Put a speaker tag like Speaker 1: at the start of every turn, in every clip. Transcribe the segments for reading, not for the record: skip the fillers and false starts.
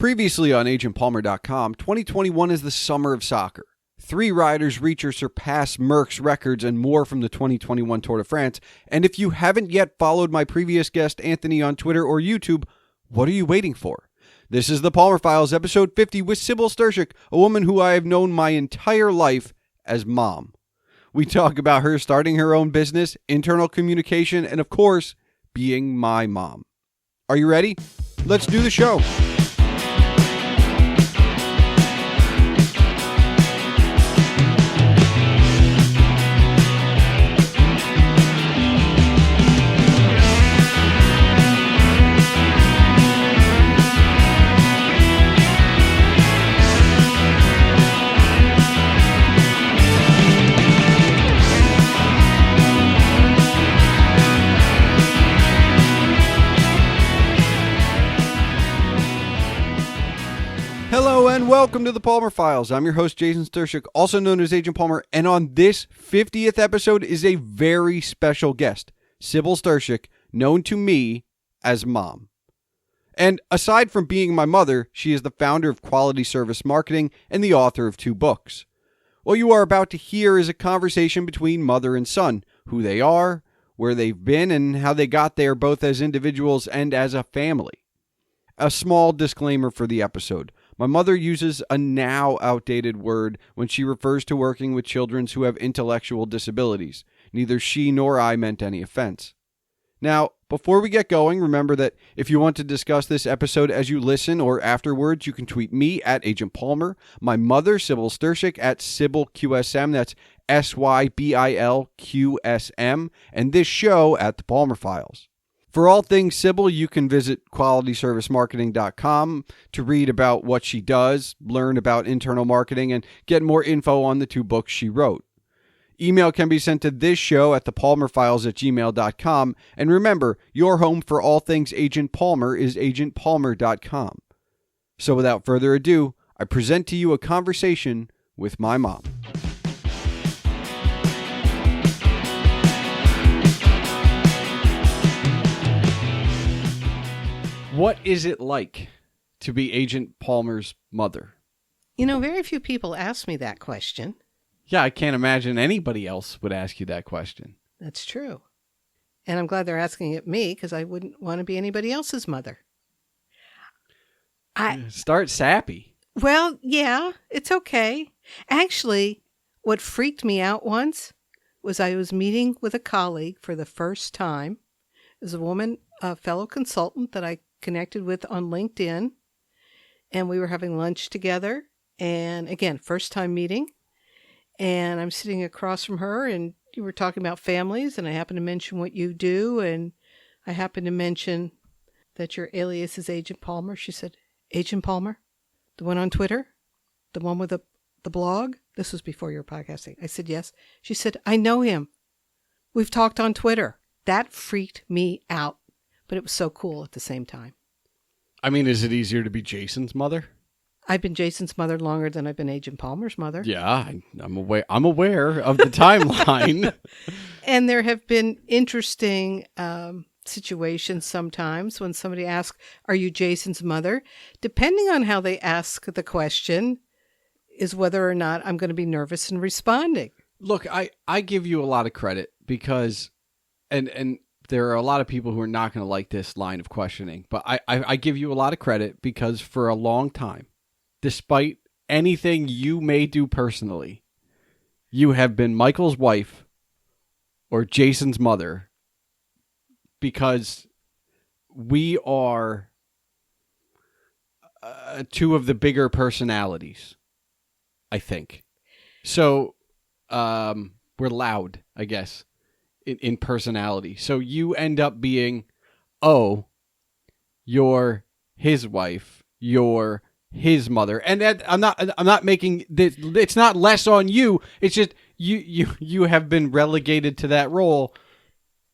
Speaker 1: Previously on agentpalmer.com, 2021 is the summer of soccer. 3 riders reach or surpass Merkx records and more from the 2021 Tour de France. And if you haven't yet followed my previous guest, Anthony, on Twitter or YouTube, what are you waiting for? This is the Palmer Files, episode 50, with Sybil Stershic, a woman who I have known my entire life as Mom. We talk about her starting her own business, internal communication, and of course, being my mom. Are you ready? Let's do the show. Hello and welcome to the Palmer Files. I'm your host, Jason Stershic, also known as Agent Palmer, and on this 50th episode is a very special guest, Sybil Stershic, known to me as Mom. And aside from being my mother, she is the founder of Quality Service Marketing and the author of 2 books. What you are about to hear is a conversation between mother and son, who they are, where they've been, and how they got there both as individuals and as a family. A small disclaimer for the episode. My mother uses a now outdated word when she refers to working with children who have intellectual disabilities. Neither she nor I meant any offense. Now, before we get going, remember that if you want to discuss this episode as you listen or afterwards, you can tweet me at Agent Palmer, my mother, Sybil Stershic, at SybilQSM, that's SYBILQSM, and this show at the Palmer Files. For all things Sybil, you can visit qualityservicemarketing.com to read about what she does, learn about internal marketing, and get more info on the 2 books she wrote. Email can be sent to this show at thepalmerfiles@gmail.com. And remember, your home for all things Agent Palmer is agentpalmer.com. So without further ado, I present to you a conversation with my mom. What is it like to be Agent Palmer's mother?
Speaker 2: You know, very few people ask me that question.
Speaker 1: Yeah, I can't imagine anybody else would ask you that question.
Speaker 2: That's true. And I'm glad they're asking it me because I wouldn't want to be anybody else's mother.
Speaker 1: Start sappy.
Speaker 2: Well, yeah, it's okay. Actually, what freaked me out once was I was meeting with a colleague for the first time. It was a woman, a fellow consultant that I connected with on LinkedIn, and we were having lunch together, and again, first time meeting, and I'm sitting across from her, and you were talking about families, and I happened to mention what you do, and I happened to mention that your alias is Agent Palmer. She said, Agent Palmer? The one on Twitter? The one with the blog? This was before you were podcasting. I said, yes. She said, I know him. We've talked on Twitter. That freaked me out. But it was so cool at the same time.
Speaker 1: I mean, is it easier to be Jason's mother?
Speaker 2: I've been Jason's mother longer than I've been Agent Palmer's mother.
Speaker 1: Yeah, I'm aware of the timeline.
Speaker 2: And there have been interesting situations sometimes when somebody asks, are you Jason's mother? Depending on how they ask the question is whether or not I'm going to be nervous in responding.
Speaker 1: Look, I give you a lot of credit because, and there are a lot of people who are not going to like this line of questioning, but I give you a lot of credit because for a long time, despite anything you may do personally, you have been Michael's wife or Jason's mother because we are 2 of the bigger personalities, I think. So we're loud, I guess. In personality. So you end up being, you're his wife, you're his mother. And that, I'm not making this, it's not less on you. It's just you have been relegated to that role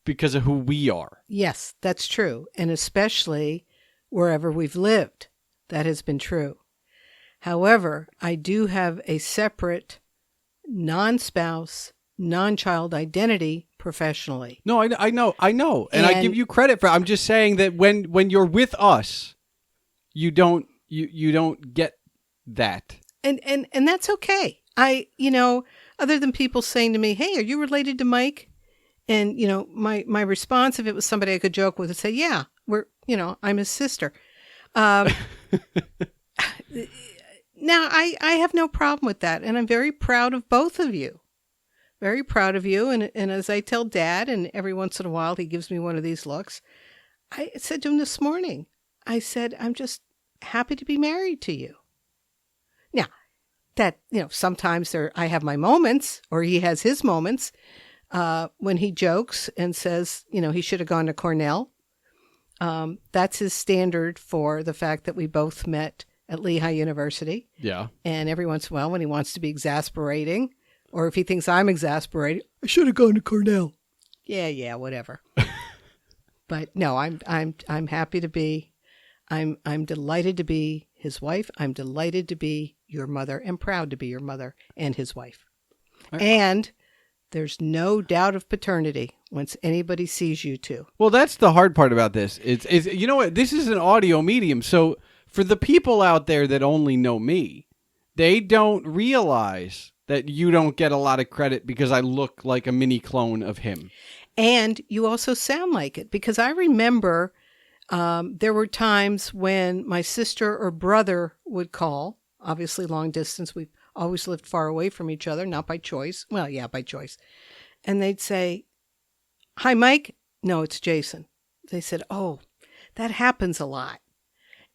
Speaker 1: because of who we are.
Speaker 2: Yes, that's true. And especially wherever we've lived, that has been true. However, I do have a separate non-spouse, non-child identity professionally.
Speaker 1: No, I know. And I give you credit for I'm just saying that when you're with us, you don't you don't get that.
Speaker 2: And that's okay. Other than people saying to me, "Hey, are you related to Mike?" And, my response, if it was somebody I could joke with, would say, "Yeah, I'm his sister." Now, I have no problem with that. And I'm very proud of both of you. Very proud of you. And as I tell Dad, and every once in a while he gives me one of these looks, I said to him this morning, I said, "I'm just happy to be married to you." Now, that, sometimes I have my moments, or he has his moments, when he jokes and says, he should have gone to Cornell. That's his standard for the fact that we both met at Lehigh University.
Speaker 1: Yeah. And
Speaker 2: every once in a while, when he wants to be exasperating, or if he thinks I'm exasperating, "I should have gone to Cornell." Yeah, whatever. But no, I'm happy to be. I'm delighted to be his wife. I'm delighted to be your mother, and proud to be your mother and his wife. Right. And there's no doubt of paternity once anybody sees you two.
Speaker 1: Well, that's the hard part about this. It's you know what? This is an audio medium, so for the people out there that only know me, they don't realize that you don't get a lot of credit because I look like a mini clone of him.
Speaker 2: And you also sound like it, because I remember there were times when my sister or brother would call, obviously long distance. We've always lived far away from each other, not by choice. Well, yeah, by choice. And they'd say, "Hi, Mike." "No, it's Jason." They said, "Oh, that happens a lot."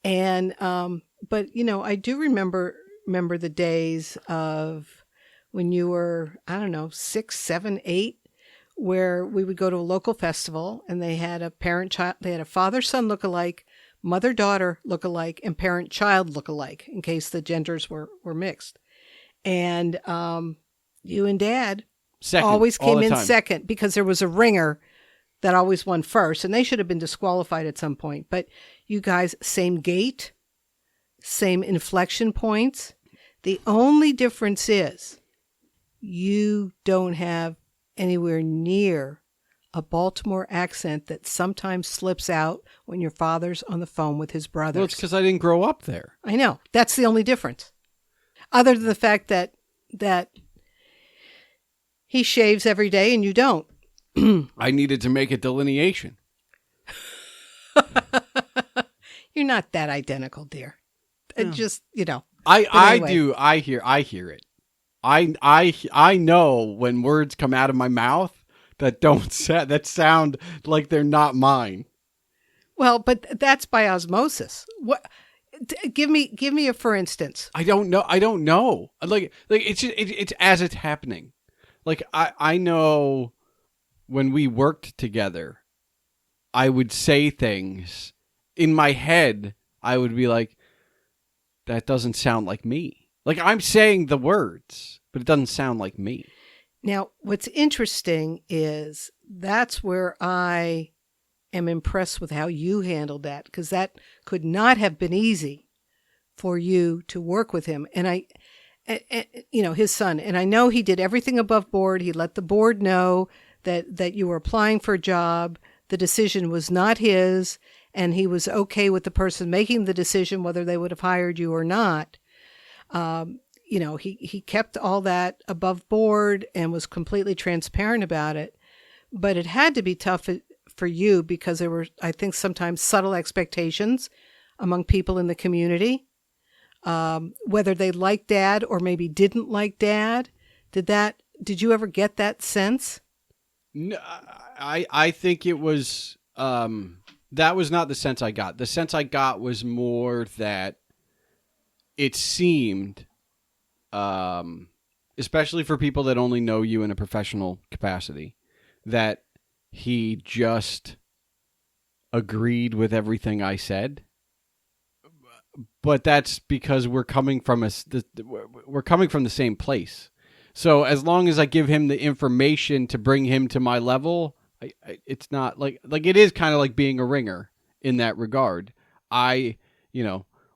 Speaker 2: And, but I do remember the days of when you were, 6, 7, 8, where we would go to a local festival and they had they had a father-son look-alike, mother-daughter look-alike, and parent-child look-alike, in case the genders were mixed. And you and Dad
Speaker 1: second,
Speaker 2: always came in
Speaker 1: time.
Speaker 2: Second, because there was a ringer that always won first, and they should have been disqualified at some point. But you guys, same gait, same inflection points. The only difference is you don't have anywhere near a Baltimore accent that sometimes slips out when your father's on the phone with his brothers.
Speaker 1: Well, it's because I didn't grow up there.
Speaker 2: I know. That's the only difference. Other than the fact that he shaves every day and you don't.
Speaker 1: I needed to make a delineation.
Speaker 2: You're not that identical, dear. No. Just,
Speaker 1: I do. I hear it. I know when words come out of my mouth that sound like they're not mine.
Speaker 2: Well, but that's by osmosis. What? Give me a for instance.
Speaker 1: I don't know. Like it's as it's happening. Like I know when we worked together, I would say things in my head. I would be like, "That doesn't sound like me." Like I'm saying the words, but it doesn't sound like me.
Speaker 2: Now, what's interesting is that's where I am impressed with how you handled that, because that could not have been easy for you to work with him. And his son, and I know he did everything above board. He let the board know that you were applying for a job. The decision was not his, and he was okay with the person making the decision, whether they would have hired you or not. He kept all that above board and was completely transparent about it. But it had to be tough for you because there were, I think, sometimes subtle expectations among people in the community, whether they liked Dad or maybe didn't like Dad. Did you ever get that sense?
Speaker 1: No, I think it was, that was not the sense I got. The sense I got was more that it seemed, especially for people that only know you in a professional capacity, that he just agreed with everything I said. But that's because we're coming from the same place. So as long as I give him the information to bring him to my level, it's not like it is kind of like being a ringer in that regard.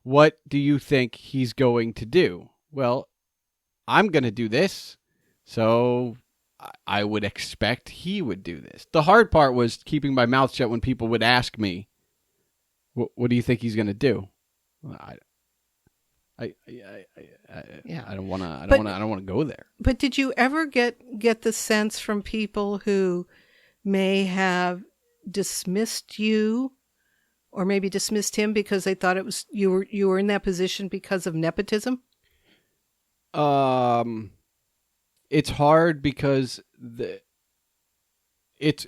Speaker 1: What do you think he's going to do? Well, I'm going to do this, so I would expect he would do this. The hard part was keeping my mouth shut when people would ask me, what do you think he's going to do?
Speaker 2: Yeah.
Speaker 1: I don't want to. I
Speaker 2: But-
Speaker 1: don't want to go there.
Speaker 2: But did you ever get the sense from people who may have dismissed you or maybe dismissed him because they thought it was you were in that position because of nepotism?
Speaker 1: It's hard because it's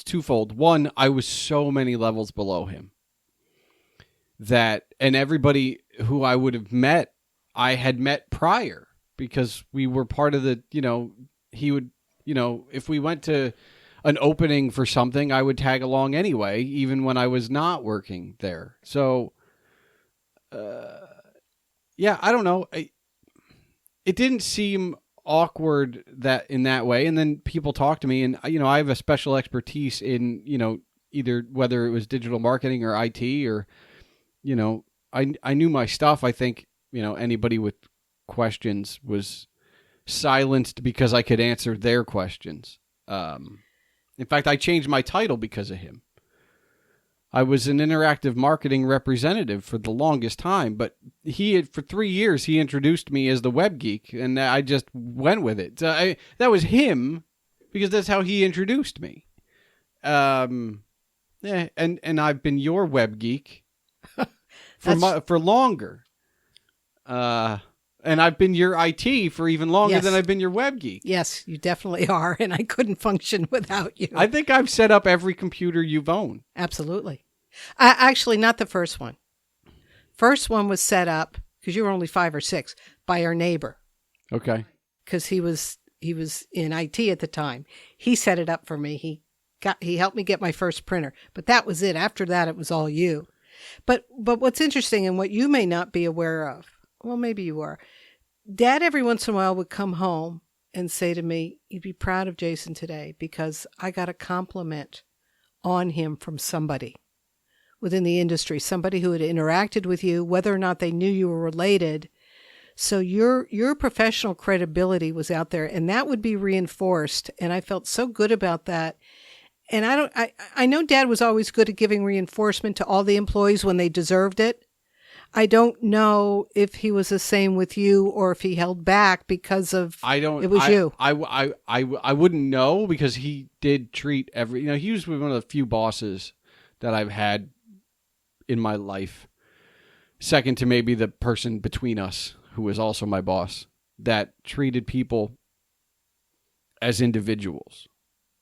Speaker 1: twofold. One, I was so many levels below him and everybody who I would have met, I had met prior because we were part of the, he would, if we went to an opening for something, I would tag along anyway, even when I was not working there. So, yeah, I don't know. It didn't seem awkward in that way. And then people talk to me and, I have a special expertise in, either whether it was digital marketing or IT or, I knew my stuff. I think, anybody with questions was silenced because I could answer their questions. In fact, I changed my title because of him. I was an interactive marketing representative for the longest time, but for 3 years, he introduced me as the web geek, and I just went with it. So that was him because that's how he introduced me. And I've been your web geek for longer. And I've been your IT for even longer than I've been your web geek.
Speaker 2: Yes, you definitely are, and I couldn't function without you.
Speaker 1: I think I've set up every computer you've owned.
Speaker 2: Absolutely. Actually, not the first one. First one was set up, because you were only 5 or 6, by our neighbor.
Speaker 1: Okay.
Speaker 2: Because he was in IT at the time. He set it up for me. He helped me get my first printer. But that was it. After that, it was all you. But what's interesting and what you may not be aware of, well, maybe you are. Dad every once in a while would come home and say to me, "You'd be proud of Jason today because I got a compliment on him from somebody within the industry, somebody who had interacted with you, whether or not they knew you were related. So your professional credibility was out there, and that would be reinforced. And I felt so good about that. And I know Dad was always good at giving reinforcement to all the employees when they deserved it. I don't know if he was the same with you or if he held back because of it was you.
Speaker 1: I wouldn't know because he did treat he was one of the few bosses that I've had in my life, second to maybe the person between us who was also my boss, that treated people as individuals,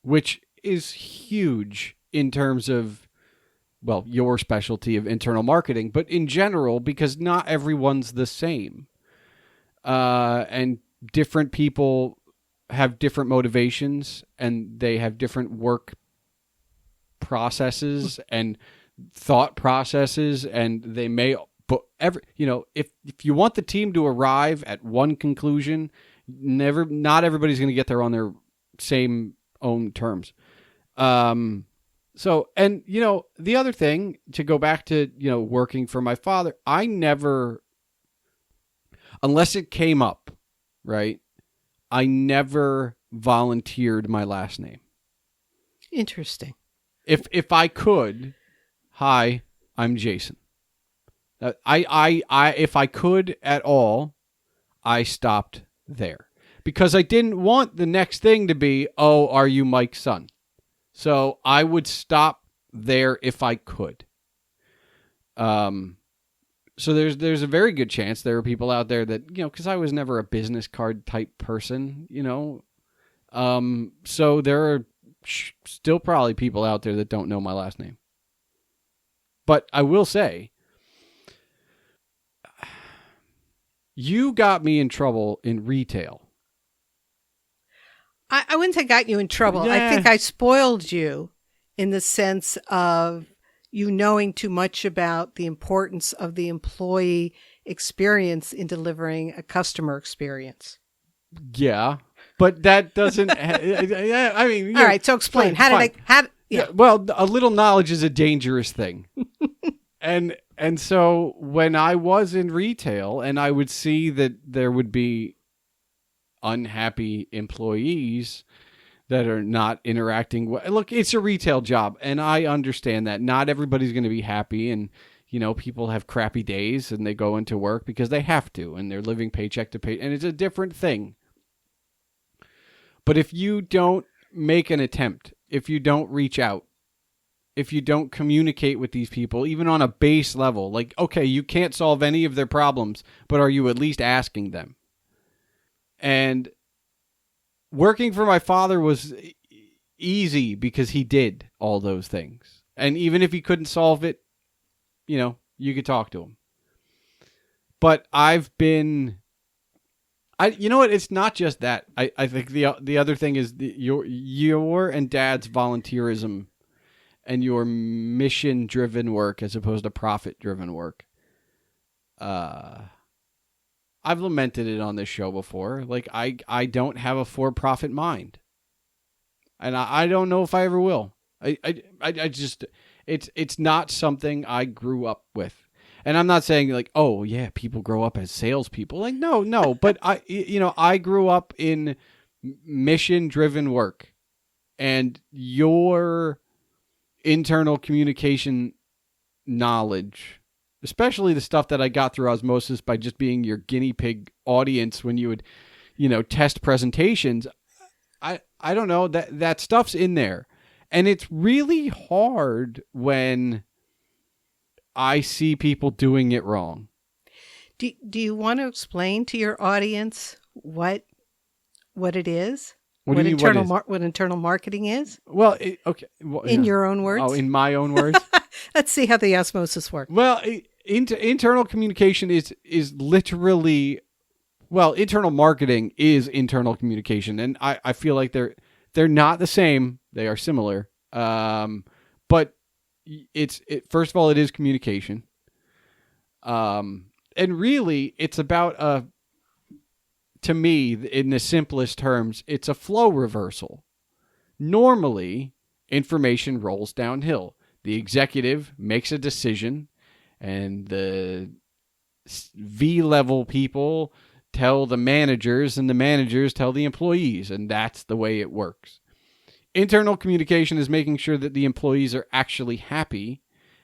Speaker 1: which is huge in terms of, well, your specialty of internal marketing, but in general, because not everyone's the same. And different people have different motivations and they have different work processes and thought processes, and they may, but if you want the team to arrive at one conclusion, not everybody's going to get there on their same own terms. So, and, the other thing, to go back to, working for my father, I never, unless it came up, right, I never volunteered my last name.
Speaker 2: Interesting.
Speaker 1: If I could, hi, I'm Jason. If I could at all, I stopped there. Because I didn't want the next thing to be, oh, are you Mike's son? So I would stop there if I could. So there's a very good chance there are people out there that, because I was never a business card type person, so there are still probably people out there that don't know my last name. But I will say, you got me in trouble in retail.
Speaker 2: I wouldn't say got you in trouble.
Speaker 1: Yeah.
Speaker 2: I think I spoiled you in the sense of you knowing too much about the importance of the employee experience in delivering a customer experience.
Speaker 1: Yeah, but that doesn't. I mean,
Speaker 2: all right. So explain.
Speaker 1: Fine.
Speaker 2: Yeah.
Speaker 1: Well, a little knowledge is a dangerous thing, and so when I was in retail, and I would see that there would be unhappy employees that are not interacting well. Look, it's a retail job, and I understand that not everybody's going to be happy, and People have crappy days and they go into work because they have to, and they're living paycheck to pay, and it's a different thing. But if you don't make an attempt, if you don't reach out, if you don't communicate with these people, even on a base level, like, okay, you can't solve any of their problems, but are you at least asking them? And working for my father was easy because he did all those things. And even if he couldn't solve it, you could talk to him. But it's not just that. I think the other thing is your and Dad's volunteerism and your mission-driven work as opposed to profit-driven work. I've lamented it on this show before. Like, I don't have a for-profit mind. And I don't know if I ever will. I just... It's not something I grew up with. And I'm not saying like, oh yeah, people grow up as salespeople. Like, no. But I grew up in mission-driven work, and your internal communication knowledge, especially the stuff that I got through osmosis by just being your guinea pig audience when you would, test presentations. I don't know, that stuff's in there. And it's really hard when I see people doing it wrong.
Speaker 2: Do you want to explain to your audience what it is?
Speaker 1: What do you mean,
Speaker 2: what internal marketing is?
Speaker 1: Well, okay. Well,
Speaker 2: in your own words?
Speaker 1: Oh, in my own words?
Speaker 2: Let's see how the osmosis works.
Speaker 1: Well, internal communication is literally... Well, internal marketing is internal communication. And I feel like they're not the same. They are similar. But first of all, it is communication. And really, it's about, to me, in the simplest terms, it's a flow reversal. Normally, information rolls downhill. The executive makes a decision, and the V-level people tell the managers, and the managers tell the employees, and that's the way it works. Internal communication is making sure that the employees are actually happy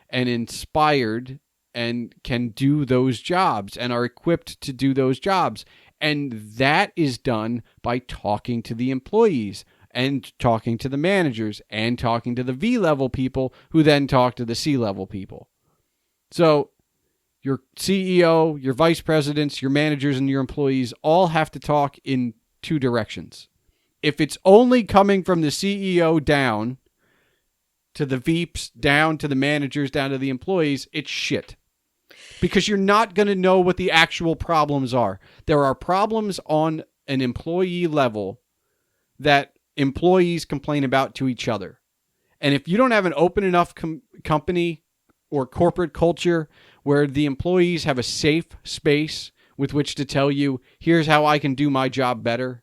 Speaker 1: and inspired and can do those jobs and are equipped to do those jobs. And that is done by talking to the employees and talking to the managers and talking to the V-level people who then talk to the C-level people. So your CEO, your vice presidents, your managers, and your employees all have to talk in two directions. If it's only coming from the CEO down to the VEPs, down to the managers, down to the employees, it's shit. Because you're not going to know what the actual problems are. There are problems on an employee level that employees complain about to each other. And if you don't have an open enough company or corporate culture where the employees have a safe space with which to tell you, here's how I can do my job better,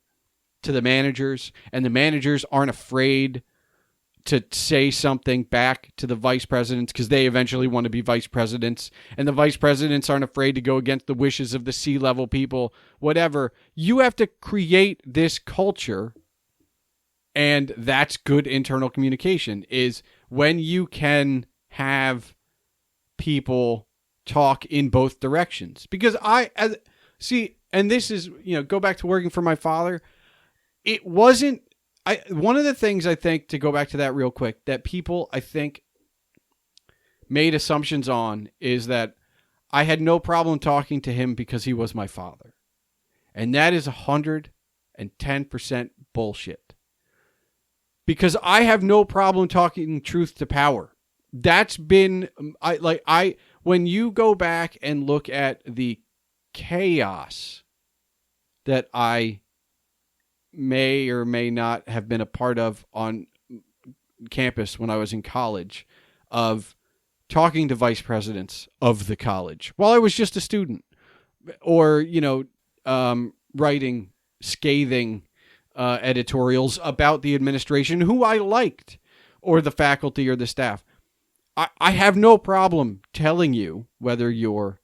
Speaker 1: to the managers, and the managers aren't afraid to say something back to the vice presidents because they eventually want to be vice presidents, and the vice presidents aren't afraid to go against the wishes of the C-level people, whatever. You have to create this culture, and that's good internal communication, is when you can have people talk in both directions. Because and this is, go back to working for my father. It wasn't, one of the things I think, to go back to that real quick, that people, I think, made assumptions on is that I had no problem talking to him because he was my father. And that is 110% bullshit. Because I have no problem talking truth to power. That's been, when you go back and look at the chaos that I may or may not have been a part of on campus when I was in college, of talking to vice presidents of the college while I was just a student, or, writing scathing editorials about the administration who I liked, or the faculty or the staff. I have no problem telling you, whether you're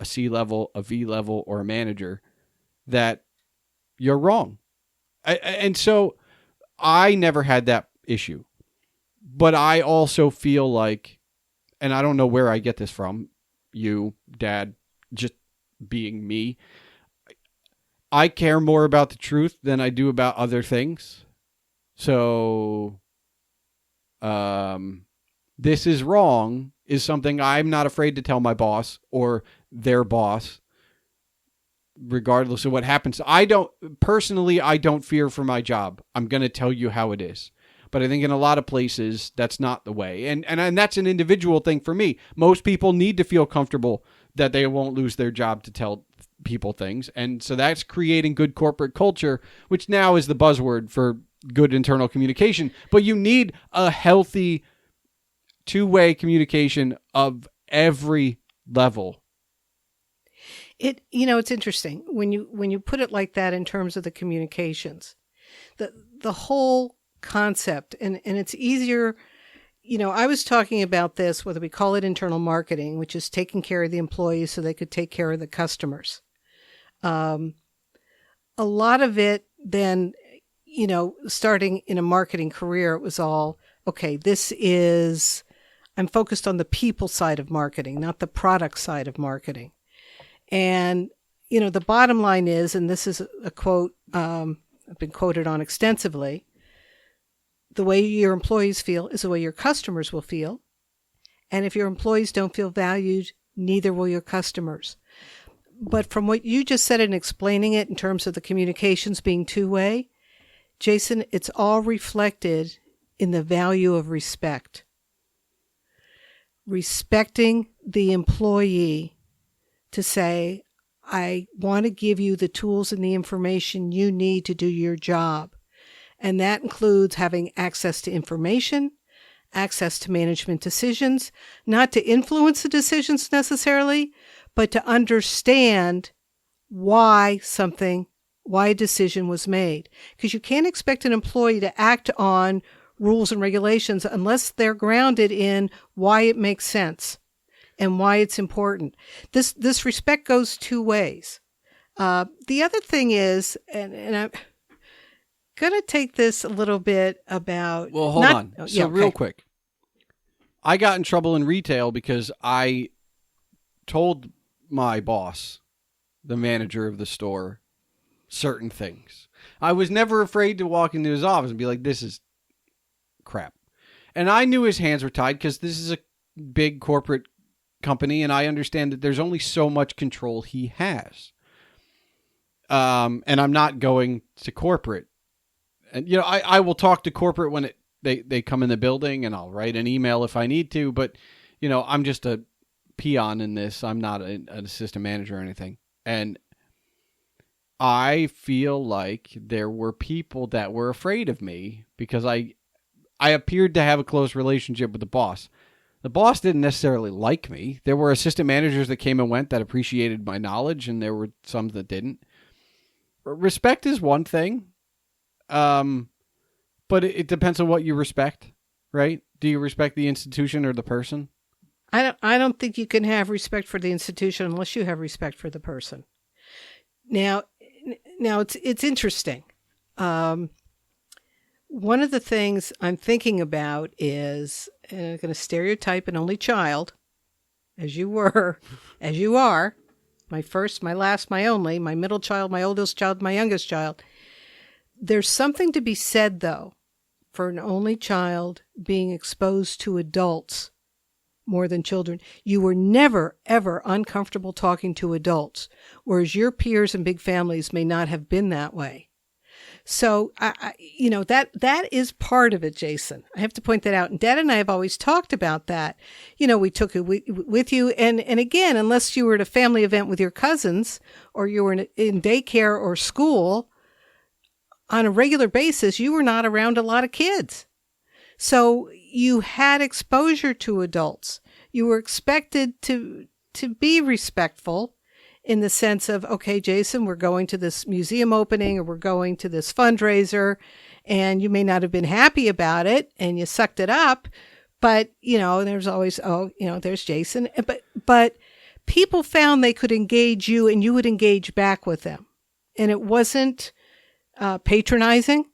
Speaker 1: a C-level, a V-level, or a manager, that you're wrong. And so I never had that issue. But I also feel like, and I don't know where I get this from, you, Dad, just being me. I care more about the truth than I do about other things. So, this is wrong is something I'm not afraid to tell my boss or their boss, regardless of what happens. I don't fear for my job. I'm going to tell you how it is. But I think in a lot of places, that's not the way. And that's an individual thing for me. Most people need to feel comfortable that they won't lose their job to tell people things. And so that's creating good corporate culture, which now is the buzzword for good internal communication. But you need a healthy two-way communication of every level.
Speaker 2: It's interesting when you put it like that in terms of the communications, the whole concept, and it's easier. I was talking about this, whether we call it internal marketing, which is taking care of the employees so they could take care of the customers. A lot of it then, starting in a marketing career, it was all, okay, I'm focused on the people side of marketing, not the product side of marketing. And, the bottom line is, and this is a quote I've been quoted on extensively, the way your employees feel is the way your customers will feel. And if your employees don't feel valued, neither will your customers. But from what you just said in explaining it in terms of the communications being two-way, Jason, it's all reflected in the value of respect. Respecting the employee to say, I want to give you the tools and the information you need to do your job. And that includes having access to information, access to management decisions, not to influence the decisions necessarily, but to understand why a decision was made. Because you can't expect an employee to act on rules and regulations unless they're grounded in why it makes sense and why it's important. This respect goes two ways. The other thing is, and I'm going to take this a little bit about...
Speaker 1: Well, hold on. Real quick. I got in trouble in retail because I told my boss, the manager of the store, certain things. I was never afraid to walk into his office and be like, this is crap. And I knew his hands were tied because this is a big corporate company, and I understand that there's only so much control he has. And I'm not going to corporate. And, I will talk to corporate when they come in the building, and I'll write an email if I need to. But, I'm just a peon in this. I'm not an assistant manager or anything. And I feel like there were people that were afraid of me because I appeared to have a close relationship with the boss. The boss didn't necessarily like me. There were assistant managers that came and went that appreciated my knowledge, and there were some that didn't. Respect is one thing. But it depends on what you respect, right? Do you respect the institution or the person?
Speaker 2: I don't think you can have respect for the institution unless you have respect for the person. Now it's interesting. One of the things I'm thinking about is, and I'm going to stereotype an only child, as you are, my first, my last, my only, my middle child, my oldest child, my youngest child. There's something to be said, though, for an only child being exposed to adults more than children. You were never, ever uncomfortable talking to adults, whereas your peers and big families may not have been that way. So, that is part of it, Jason. I have to point that out. And Dad and I have always talked about that. We took it with you. And again, unless you were at a family event with your cousins or you were in daycare or school, on a regular basis, you were not around a lot of kids. So you had exposure to adults. You were expected to be respectful in the sense of, okay, Jason, we're going to this museum opening or we're going to this fundraiser, and you may not have been happy about it and you sucked it up, but, there's always, there's Jason. But people found they could engage you and you would engage back with them. And it wasn't patronizing,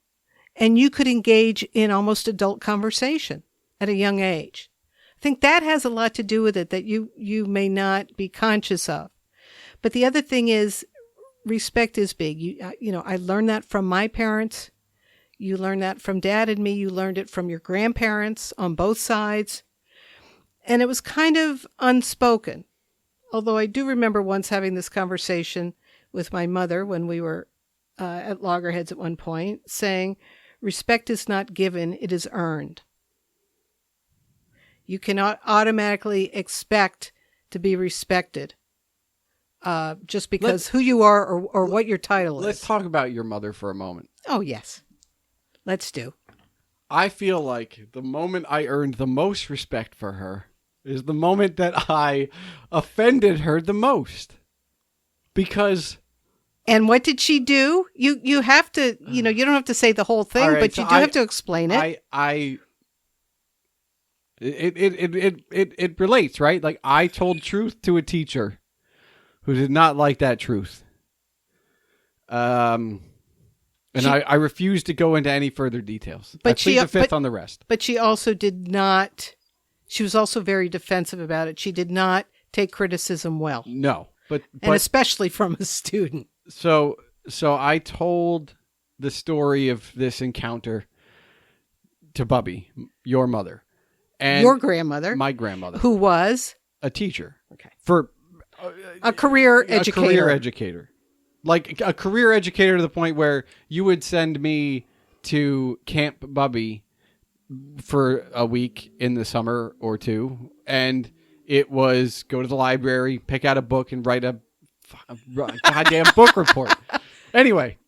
Speaker 2: and you could engage in almost adult conversation at a young age. I think that has a lot to do with it that you may not be conscious of. But the other thing is respect is big. I learned that from my parents. You learned that from Dad and me. You learned it from your grandparents on both sides. And it was kind of unspoken. Although I do remember once having this conversation with my mother when we were at loggerheads at one point, saying, respect is not given, it is earned. You cannot automatically expect to be respected just because who you are or what your title is.
Speaker 1: Let's talk about your mother for a moment.
Speaker 2: Oh, yes. Let's do.
Speaker 1: I feel like the moment I earned the most respect for her is the moment that I offended her the most. Because...
Speaker 2: And what did she do? You have to, you don't have to say the whole thing, right, but you do have to explain it.
Speaker 1: It relates, right? Like, I told truth to a teacher who did not like that truth. And I refused to go into any further details. But I plead the fifth on the rest.
Speaker 2: But she also did not, she was also very defensive about it. She did not take criticism well.
Speaker 1: No.
Speaker 2: And especially from a student.
Speaker 1: So I told the story of this encounter to Bubby, your mother. And
Speaker 2: your grandmother.
Speaker 1: My grandmother.
Speaker 2: Who was?
Speaker 1: A teacher.
Speaker 2: Okay.
Speaker 1: For
Speaker 2: a career educator.
Speaker 1: A career educator. Like a career educator to the point where you would send me to Camp Bubby for a week in the summer or two. And it was go to the library, pick out a book, and write a goddamn book report. Anyway,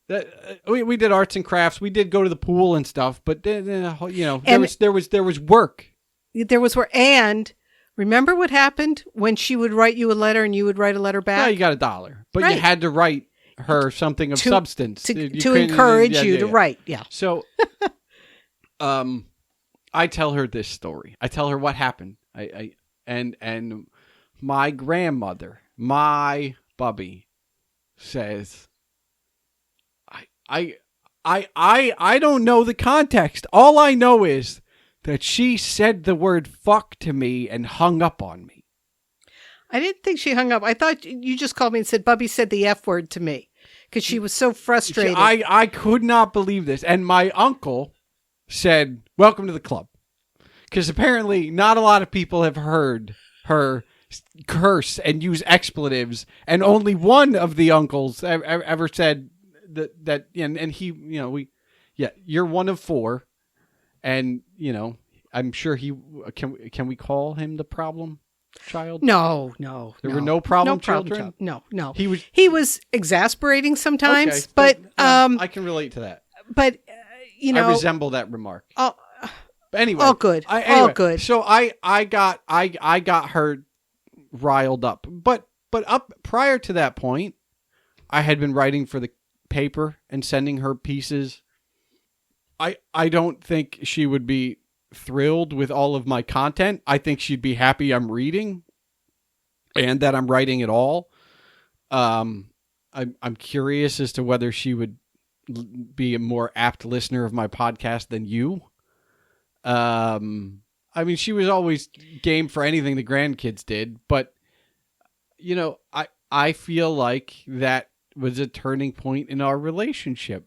Speaker 1: we did arts and crafts. We did go to the pool and stuff, but there was work.
Speaker 2: There was work, and remember what happened when she would write you a letter and you would write a letter back?
Speaker 1: No, you got $1, but right. You had to write her something of substance
Speaker 2: to encourage you to write. Yeah.
Speaker 1: So, I tell her this story. I tell her what happened. And my grandmother, my Bubby, says, I don't know the context. All I know is that she said the word fuck to me and hung up on me.
Speaker 2: I didn't think she hung up. I thought you just called me and said, Bubby said the F word to me because she was so frustrated.
Speaker 1: I could not believe this. And my uncle said, welcome to the club. Because apparently not a lot of people have heard her curse and use expletives. And only one of the uncles ever said that and he, you're one of 4. And, I'm sure can we call him the problem child?
Speaker 2: No.
Speaker 1: There were no problem children?
Speaker 2: No.
Speaker 1: He
Speaker 2: was exasperating sometimes,
Speaker 1: okay,
Speaker 2: but
Speaker 1: I can relate to that.
Speaker 2: But,
Speaker 1: I resemble that remark.
Speaker 2: But anyway.
Speaker 1: All
Speaker 2: good. All good.
Speaker 1: So I got her riled up. But up prior to that point, I had been writing for the paper and sending her pieces. I don't think she would be thrilled with all of my content. I think she'd be happy I'm reading and that I'm writing at all. I'm curious as to whether she would be a more apt listener of my podcast than you. She was always game for anything the grandkids did, but I feel like that was a turning point in our relationship.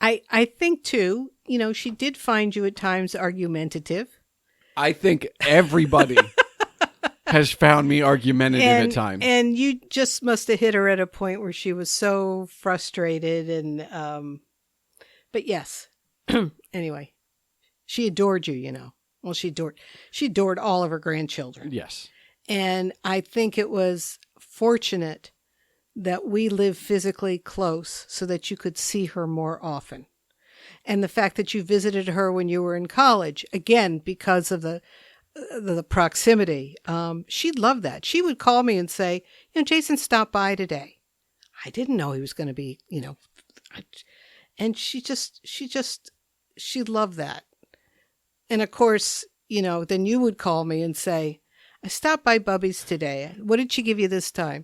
Speaker 2: I think too, she did find you at times argumentative.
Speaker 1: I think everybody has found me argumentative at times.
Speaker 2: And you just must have hit her at a point where she was so frustrated and, but yes, anyway, she adored you, Well, she adored all of her grandchildren.
Speaker 1: Yes.
Speaker 2: And I think it was fortunate that we live physically close so that you could see her more often. And the fact that you visited her when you were in college, again, because of the proximity, she'd love that. She would call me and say, Jason stopped by today. I didn't know he was going to be, and she loved that. And of course, then you would call me and say, I stopped by Bubby's today. What did she give you this time?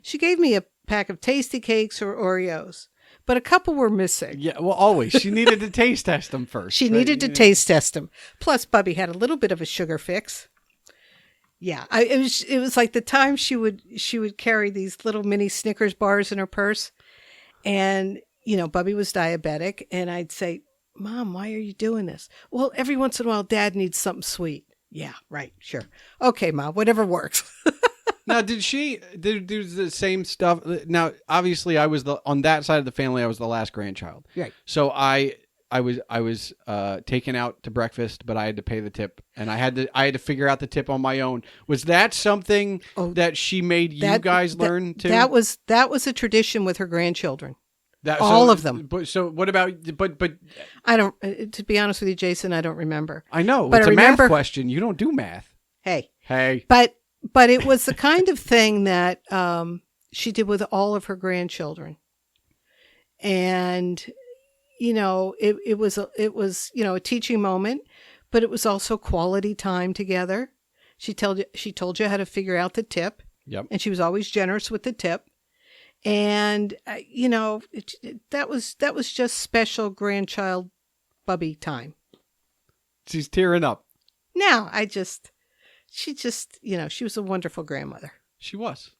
Speaker 2: She gave me a pack of Tasty Cakes or Oreos. but a couple were missing.
Speaker 1: Yeah, well, always. She needed to taste test them first.
Speaker 2: She needed to taste test them. Plus, Bubby had a little bit of a sugar fix. Yeah, it was like the time she would carry these little mini Snickers bars in her purse, and Bubby was diabetic, and I'd say, "Mom, why are you doing this?" "Well, every once in a while, Dad needs something sweet." "Yeah, right, sure, okay, Mom, whatever works."
Speaker 1: Now, did she do the same stuff? Now, obviously, I was on that side of the family. I was the last grandchild,
Speaker 2: right?
Speaker 1: So I was taken out to breakfast, but I had to pay the tip, and I had to figure out the tip on my own. Was that something that she made you guys learn too?
Speaker 2: That was a tradition with her grandchildren.
Speaker 1: All
Speaker 2: of them.
Speaker 1: So what about? But
Speaker 2: I don't. To be honest with you, Jason, I don't remember.
Speaker 1: I know,
Speaker 2: but
Speaker 1: it's a math question. You don't do math.
Speaker 2: Hey.
Speaker 1: But
Speaker 2: it was the kind of thing that she did with all of her grandchildren, and it was a teaching moment, but it was also quality time together. She told you how to figure out the tip.
Speaker 1: Yep.
Speaker 2: And she was always generous with the tip. And that was just special grandchild Bubby time.
Speaker 1: She's tearing up.
Speaker 2: Now she was a wonderful grandmother.
Speaker 1: She was.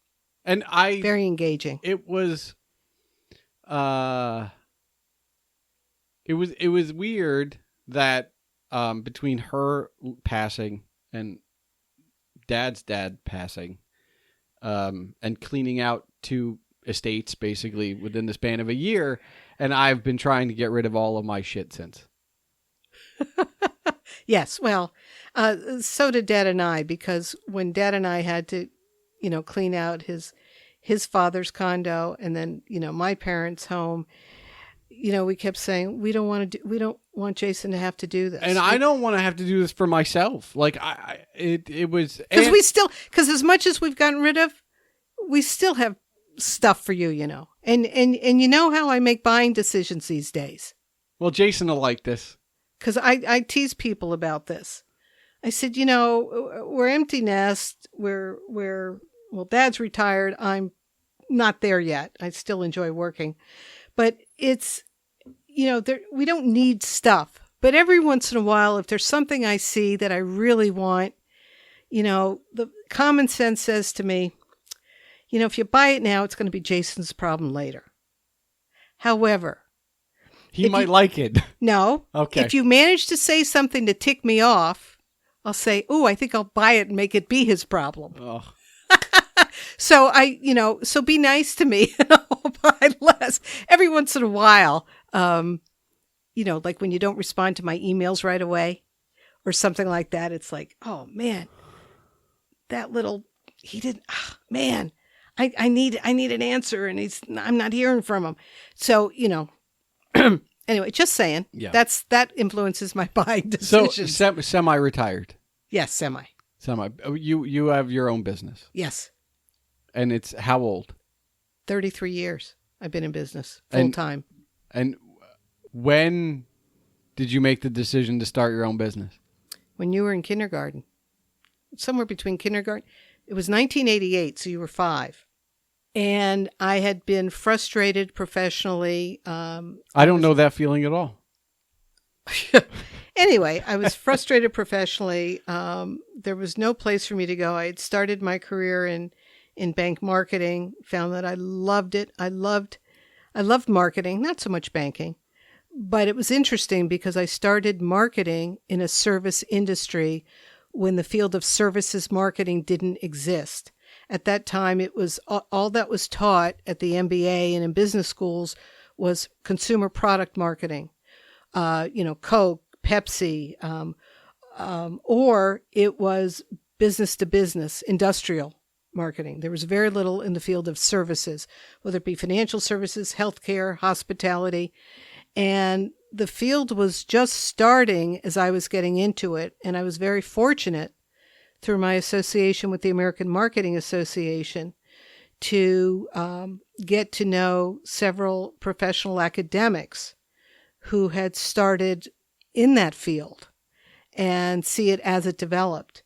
Speaker 1: And
Speaker 2: very engaging.
Speaker 1: It was It was weird that between her passing and Dad's dad passing, and cleaning out 2 estates basically within the span of a year, and I've been trying to get rid of all of my shit since.
Speaker 2: Yes, well, so did Dad and I, because when Dad and I had to, clean out his father's condo and then, my parents' home, we kept saying we don't want Jason to have to do this,
Speaker 1: and I don't want to have to do this for myself. Like it was
Speaker 2: because as much as we've gotten rid of, we still have stuff for you, and you know how I make buying decisions these days.
Speaker 1: Well, Jason will like this.
Speaker 2: Because I tease people about this. I said, we're empty nest. Well, Dad's retired. I'm not there yet. I still enjoy working. But it's, we don't need stuff. But every once in a while, if there's something I see that I really want, the common sense says to me, if you buy it now, it's going to be Jason's problem later. However,
Speaker 1: he might like it.
Speaker 2: No.
Speaker 1: Okay.
Speaker 2: If you manage to say something to tick me off, I'll say, "Oh, I think I'll buy it and make it be his problem."
Speaker 1: Oh.
Speaker 2: So so be nice to me and I'll buy less. Every once in a while, like when you don't respond to my emails right away or something like that, it's like, "Oh man, he didn't, man, I need an answer and I'm not hearing from him." So, anyway, just saying.
Speaker 1: Yeah.
Speaker 2: That influences my buying decisions.
Speaker 1: So semi-retired.
Speaker 2: Yes, semi.
Speaker 1: You have your own business.
Speaker 2: Yes.
Speaker 1: And it's how old?
Speaker 2: 33 years. I've been in business full time.
Speaker 1: And when did you make the decision to start your own business?
Speaker 2: When you were in kindergarten. Somewhere between kindergarten. It was 1988, so you were 5. And I had been frustrated professionally.
Speaker 1: I don't know that feeling at all.
Speaker 2: Anyway, I was frustrated professionally. There was no place for me to go. I had started my career in bank marketing, found that I loved it. I loved marketing, not so much banking. But it was interesting because I started marketing in a service industry when the field of services marketing didn't exist. At that time, it was all that was taught at the MBA and in business schools was consumer product marketing, Coke, Pepsi, or it was business to business, industrial marketing. There was very little in the field of services, whether it be financial services, healthcare, hospitality. And the field was just starting as I was getting into it. And I was very fortunate through my association with the American Marketing Association to get to know several professional academics who had started in that field and see it as it developed.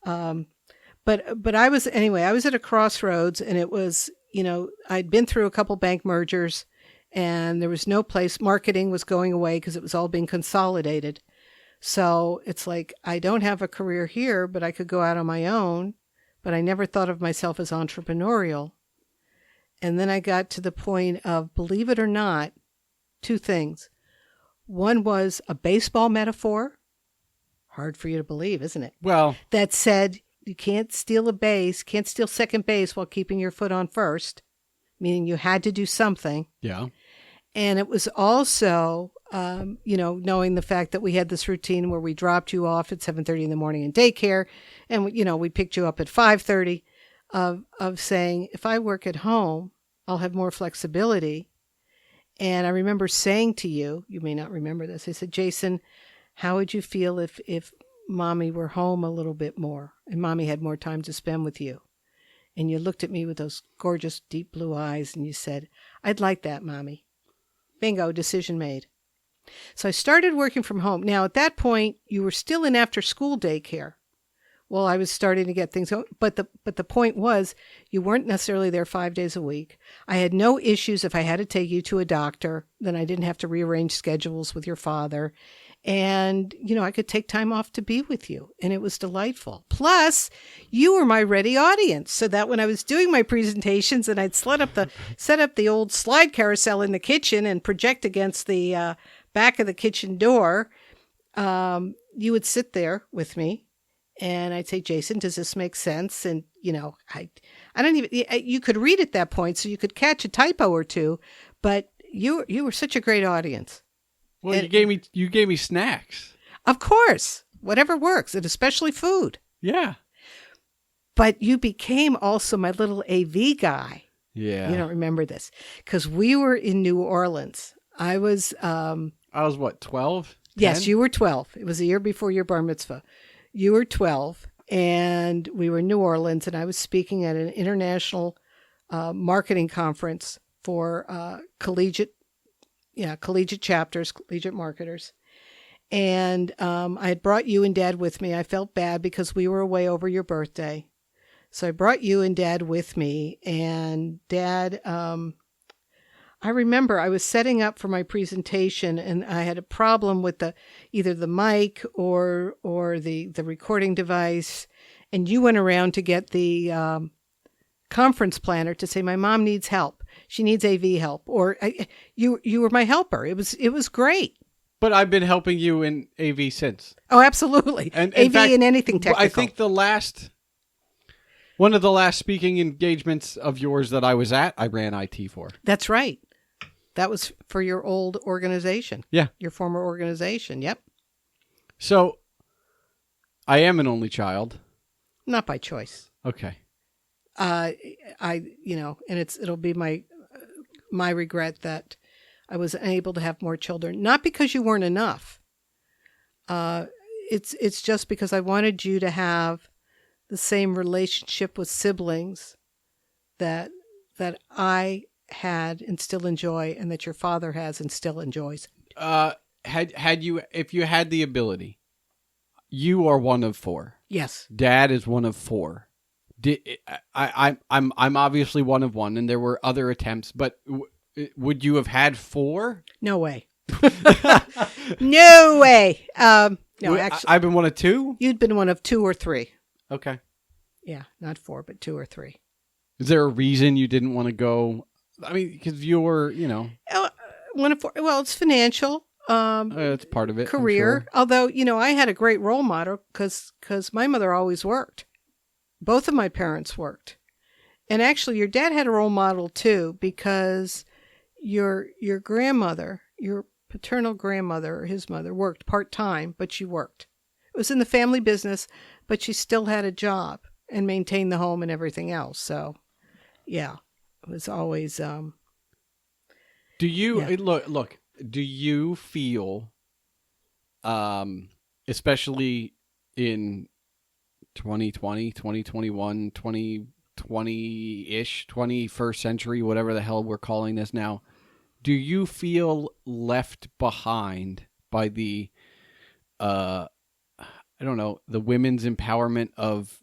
Speaker 2: But I was at a crossroads, and it was, I'd been through a couple bank mergers, and there was no place. Marketing was going away because it was all being consolidated. So it's like, I don't have a career here, but I could go out on my own. But I never thought of myself as entrepreneurial. And then I got to the point of, believe it or not, two things. One was a baseball metaphor. Hard for you to believe, isn't it?
Speaker 1: Well,
Speaker 2: That said, you can't steal a base, can't steal second base while keeping your foot on first, meaning you had to do something.
Speaker 1: yeah.
Speaker 2: And it was also, knowing the fact that we had this routine where we dropped you off at 7:30 in the morning in daycare, and we picked you up at 5:30, of saying, if I work at home, I'll have more flexibility. And I remember saying to you, you may not remember this, I said, Jason, how would you feel if mommy were home a little bit more and mommy had more time to spend with you? And you looked at me with those gorgeous deep blue eyes and you said, I'd like that, mommy. Bingo, decision made. So I started working from home. Now, at that point, you were still in after-school daycare. Well, I was starting to get things, but the point was, you weren't necessarily there 5 days a week. I had no issues if I had to take you to a doctor, then I didn't have to rearrange schedules with your father. And, I could take time off to be with you, and it was delightful. Plus, you were my ready audience, so that when I was doing my presentations and I'd set up the old slide carousel in the kitchen and project against the back of the kitchen door, you would sit there with me, and I'd say, Jason, does this make sense? And, I don't even, you could read at that point, so you could catch a typo or two, but you were such a great audience.
Speaker 1: Well, you gave me snacks.
Speaker 2: Of course, whatever works, and especially food.
Speaker 1: Yeah.
Speaker 2: But you became also my little AV guy.
Speaker 1: Yeah.
Speaker 2: You don't remember this because we were in New Orleans. I was
Speaker 1: what, 12?
Speaker 2: Yes, you were 12. It was a year before your bar mitzvah. You were 12, and we were in New Orleans, and I was speaking at an international marketing conference for collegiate chapters, collegiate marketers. And I had brought you and Dad with me. I felt bad because we were away over your birthday. So I brought you and Dad with me. And Dad, I remember I was setting up for my presentation, and I had a problem with either the mic or the recording device. And you went around to get the conference planner to say, my mom needs help. She needs AV help. Or you were my helper. It was great.
Speaker 1: But I've been helping you in AV since.
Speaker 2: Oh, absolutely.
Speaker 1: And
Speaker 2: AV
Speaker 1: in fact,
Speaker 2: and anything technical.
Speaker 1: I think one of the last speaking engagements of yours that I was at, I ran IT for.
Speaker 2: That's right. That was for your old organization.
Speaker 1: Yeah.
Speaker 2: Your former organization. Yep.
Speaker 1: So I am an only child.
Speaker 2: Not by choice.
Speaker 1: Okay.
Speaker 2: And it'll be my regret that I was unable to have more children. Not because you weren't enough. It's just because I wanted you to have the same relationship with siblings that I had and still enjoy, and that your father has and still enjoys.
Speaker 1: If you had the ability, you are one of 4.
Speaker 2: Yes.
Speaker 1: Dad is one of 4. I'm obviously one of 1, and there were other attempts, but would you have had 4?
Speaker 2: No way. No way. No, actually,
Speaker 1: I've been one of 2.
Speaker 2: you'd been one of 2 or 3.
Speaker 1: Okay.
Speaker 2: Yeah, not 4, but 2 or 3.
Speaker 1: Is there a reason you didn't want to go? I mean, because you're,
Speaker 2: One of 4. Well, it's financial.
Speaker 1: it's part of it.
Speaker 2: Career.
Speaker 1: I'm sure.
Speaker 2: Although, I had a great role model because my mother always worked. Both of my parents worked. And actually, your dad had a role model too, because your grandmother, your paternal grandmother, or his mother, worked part-time, but she worked. It was in the family business, but she still had a job and maintained the home and everything else. So, yeah, it was always...
Speaker 1: Do you
Speaker 2: Yeah.
Speaker 1: look? Do you feel, especially in 2020, 2021, 2020-ish, 21st century, whatever the hell we're calling this now, do you feel left behind by the, I don't know, the women's empowerment of,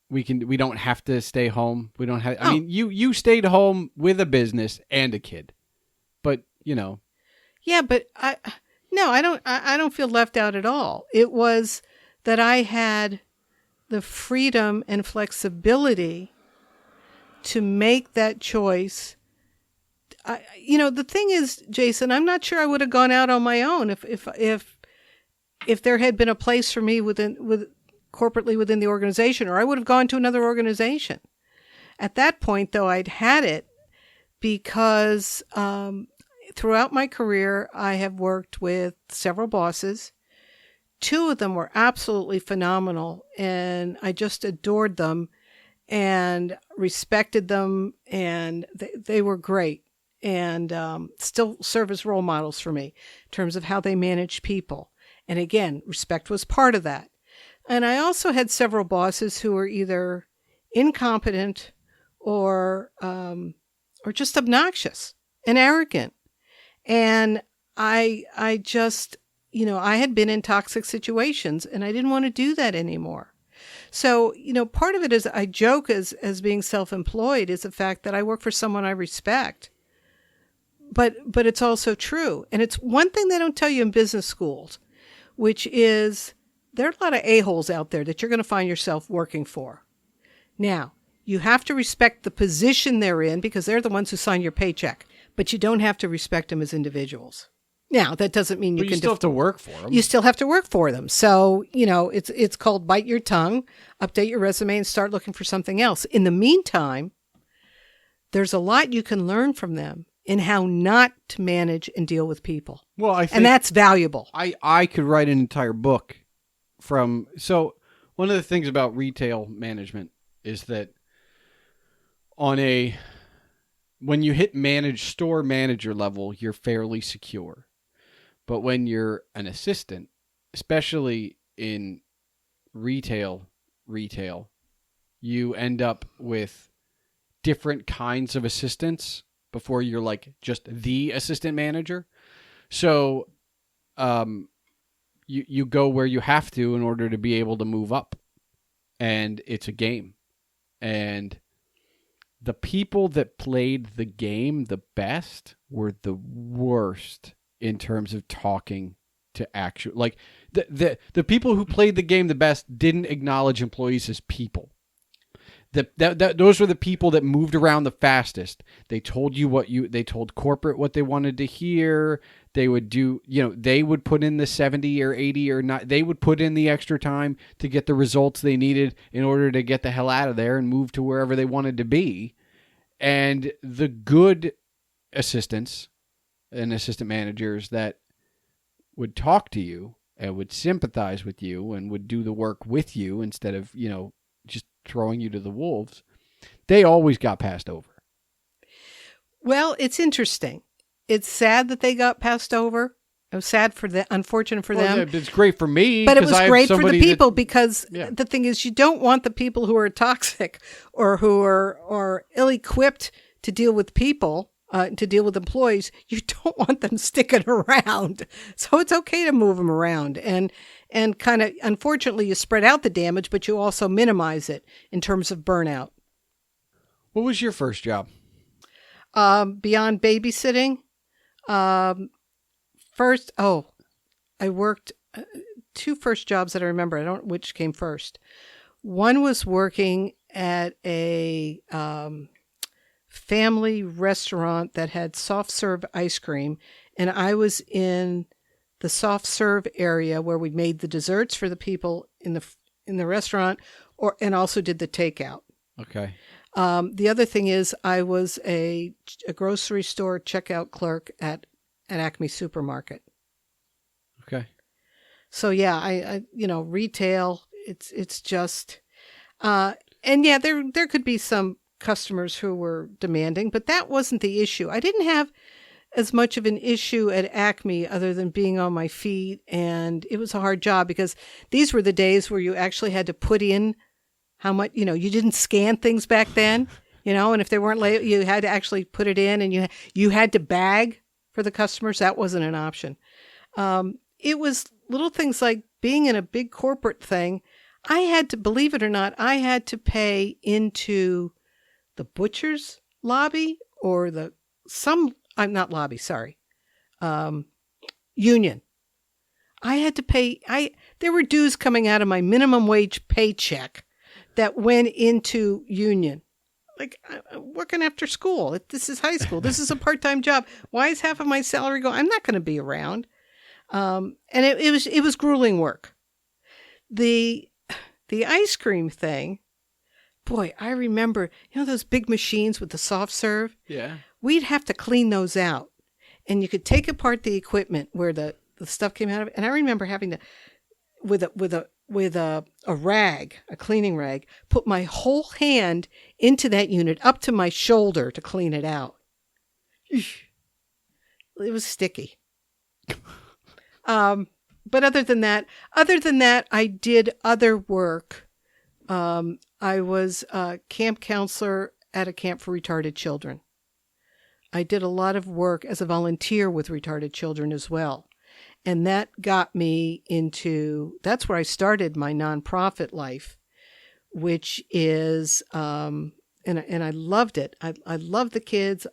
Speaker 1: we don't have to stay home. We don't have. I mean, you stayed home with a business and a kid, but
Speaker 2: Yeah, but I don't feel left out at all. It was that I had the freedom and flexibility to make that choice. The thing is, Jason, I'm not sure I would have gone out on my own if there had been a place for me corporately within the organization, or I would have gone to another organization. At that point, though, I'd had it because throughout my career, I have worked with several bosses. 2 of them were absolutely phenomenal, and I just adored them and respected them, and they were great, and still serve as role models for me in terms of how they managed people. And again, respect was part of that. And I also had several bosses who were either incompetent or just obnoxious and arrogant. And I just, I had been in toxic situations, and I didn't want to do that anymore. So, part of it is I joke as being self-employed is the fact that I work for someone I respect. But it's also true. And it's one thing they don't tell you in business schools, which is there are a lot of a-holes out there that you're going to find yourself working for. Now, you have to respect the position they're in because they're the ones who sign your paycheck, but you don't have to respect them as individuals. Now, that doesn't mean you
Speaker 1: still have to work for them.
Speaker 2: You still have to work for them. So, it's called bite your tongue, update your resume, and start looking for something else. In the meantime, there's a lot you can learn from them in how not to manage and deal with people.
Speaker 1: Well, I think,
Speaker 2: and that's valuable.
Speaker 1: I could write an entire book so one of the things about retail management is that when you hit store manager level, you're fairly secure. But when you're an assistant, especially in retail, you end up with different kinds of assistants before you're like just the assistant manager. So you go where you have to in order to be able to move up. And it's a game. And the people that played the game the best were the worst in terms of talking to actual, like the people who played the game the best didn't acknowledge employees as people. Those were the people that moved around the fastest. They told they told corporate what they wanted to hear. They would do, they would put in the 70 or 80 or not. They would put in the extra time to get the results they needed in order to get the hell out of there and move to wherever they wanted to be. And the good assistants and assistant managers that would talk to you and would sympathize with you and would do the work with you instead of, just throwing you to the wolves, they always got passed over.
Speaker 2: Well, it's interesting. It's sad that they got passed over. It was sad unfortunate for them.
Speaker 1: Yeah, it's great for me.
Speaker 2: But it was great for the people because the thing is, you don't want the people who are toxic or who are ill-equipped to deal with people, to deal with employees. You don't want them sticking around. So it's okay to move them around. And kind of, unfortunately, you spread out the damage, but you also minimize it in terms of burnout.
Speaker 1: What was your first job?
Speaker 2: Beyond babysitting, I worked 2 first jobs that I remember. I don't know which came first. One was working at a family restaurant that had soft serve ice cream, and I was in the soft serve area where we made the desserts for the people in the restaurant, and also did the takeout.
Speaker 1: Okay.
Speaker 2: The other thing is I was a grocery store checkout clerk at an Acme supermarket.
Speaker 1: Okay.
Speaker 2: So yeah, I retail, it's just, and yeah, there could be some customers who were demanding, but that wasn't the issue. I didn't have as much of an issue at Acme other than being on my feet, and it was a hard job because these were the days where you actually had to put in how much, you didn't scan things back then, and if they weren't late, you had to actually put it in, and you had to bag for the customers. That wasn't an option. It was little things like being in a big corporate thing. I had to, believe it or not, I had to pay into the butcher's lobby or I'm not lobby, sorry, union. I had to pay, there were dues coming out of my minimum wage paycheck that went into union. Like, I'm working after school. This is high school. This is a part-time job. Why is half of my salary going? I'm not going to be around. And it was grueling work. The ice cream thing, boy, I remember, those big machines with the soft serve?
Speaker 1: Yeah.
Speaker 2: We'd have to clean those out. And you could take apart the equipment where the stuff came out of it. And I remember having to, with a rag, a cleaning rag, put my whole hand into that unit up to my shoulder to clean it out. It was sticky. But other than that, I did other work. I was a camp counselor at a camp for retarded children. I did a lot of work as a volunteer with retarded children as well. And that got me that's where I started my nonprofit life, which is, and I loved it. I loved the kids.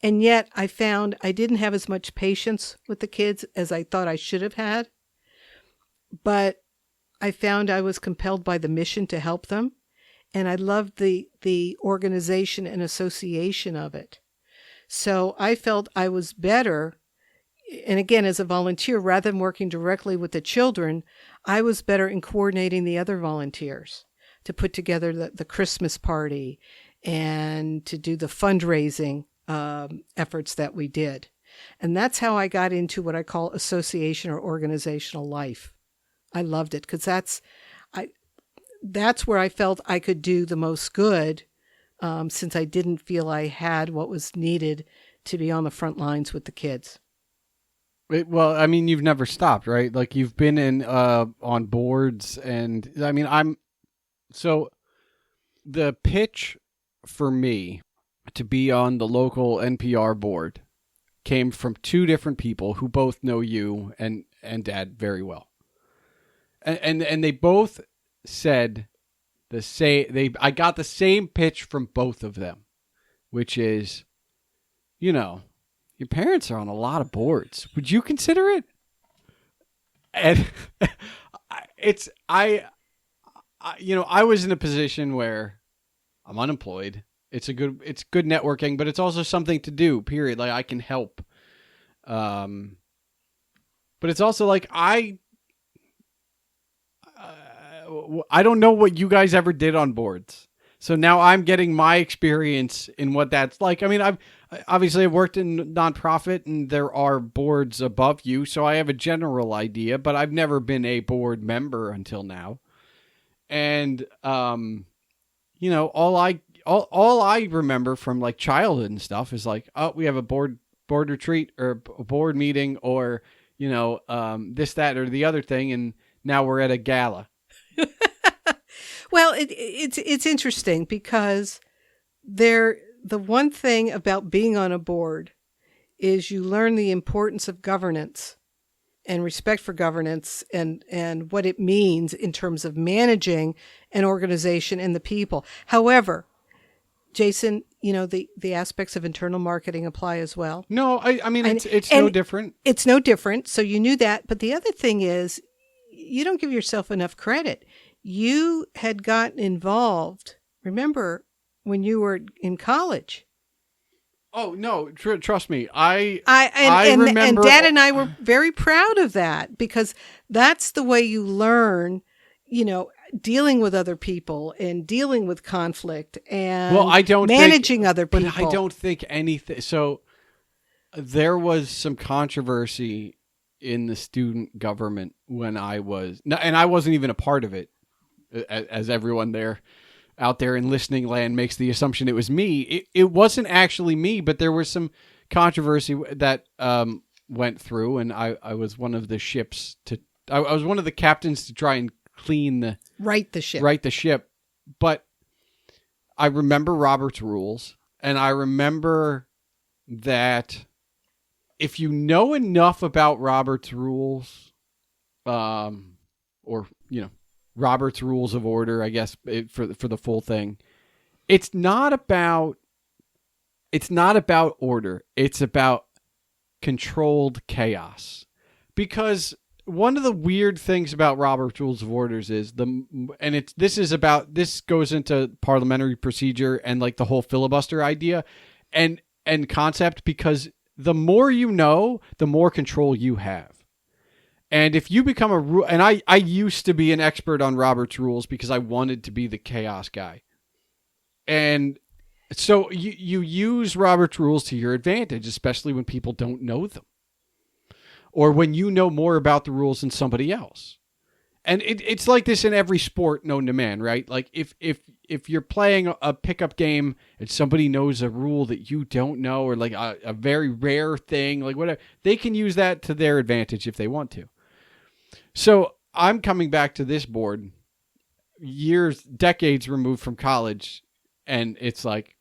Speaker 2: And yet I found I didn't have as much patience with the kids as I thought I should have had. But I found I was compelled by the mission to help them. And I loved the organization and association of it. So I felt I was better. And again, as a volunteer, rather than working directly with the children, I was better in coordinating the other volunteers to put together the Christmas party and to do the fundraising efforts that we did. And that's how I got into what I call association or organizational life. I loved it because that's where I felt I could do the most good, since I didn't feel I had what was needed to be on the front lines with the kids.
Speaker 1: Well, I mean, you've never stopped, right? Like you've been on boards, and I mean, so the pitch for me to be on the local NPR board came from two different people who both know you and Dad very well. And they both said I got the same pitch from both of them, which is, your parents are on a lot of boards. Would you consider it? And I was in a position where I'm unemployed. It's good networking, but it's also something to do, period. Like I can help. But it's also like I don't know what you guys ever did on boards. So now I'm getting my experience in what that's like. I mean, I've worked in nonprofit and there are boards above you. So I have a general idea, but I've never been a board member until now. And, all I remember from like childhood and stuff is like, oh, we have a board retreat or a board meeting or, this, that, or the other thing. And now we're at a gala.
Speaker 2: Well, it's interesting because the one thing about being on a board is you learn the importance of governance and respect for governance and what it means in terms of managing an organization and the people. However, Jason, the aspects of internal marketing apply as well.
Speaker 1: No, I mean, it's no different.
Speaker 2: It's no different. So you knew that. But the other thing is you don't give yourself enough credit. You had gotten involved, remember, when you were in college.
Speaker 1: Oh, no, trust me. I
Speaker 2: remember. And Dad and I were
Speaker 1: Oh.
Speaker 2: very proud of that because that's the way you learn, dealing with other people and dealing with conflict and managing other people.
Speaker 1: But I don't think anything. So there was some controversy in the student government when I wasn't even a part of it, as everyone out there in listening land makes the assumption it was me. It wasn't actually me, but there was some controversy that went through, and I was one of the ships I was one of the captains to try and right the ship. But I remember Robert's rules, and I remember that if you know enough about Robert's rules, or Robert's Rules of Order, I guess, for the full thing. It's not about order. It's about controlled chaos. Because one of the weird things about Robert's Rules of Orders is this goes into parliamentary procedure and like the whole filibuster idea and concept, because the more you know, the more control you have. And if you become and I used to be an expert on Robert's Rules because I wanted to be the chaos guy. And so you use Robert's Rules to your advantage, especially when people don't know them. Or when you know more about the rules than somebody else. And it's like this in every sport known to man, right? Like if you're playing a pickup game and somebody knows a rule that you don't know, or like a very rare thing, like whatever, they can use that to their advantage if they want to. So I'm coming back to this board decades removed from college, and it's like,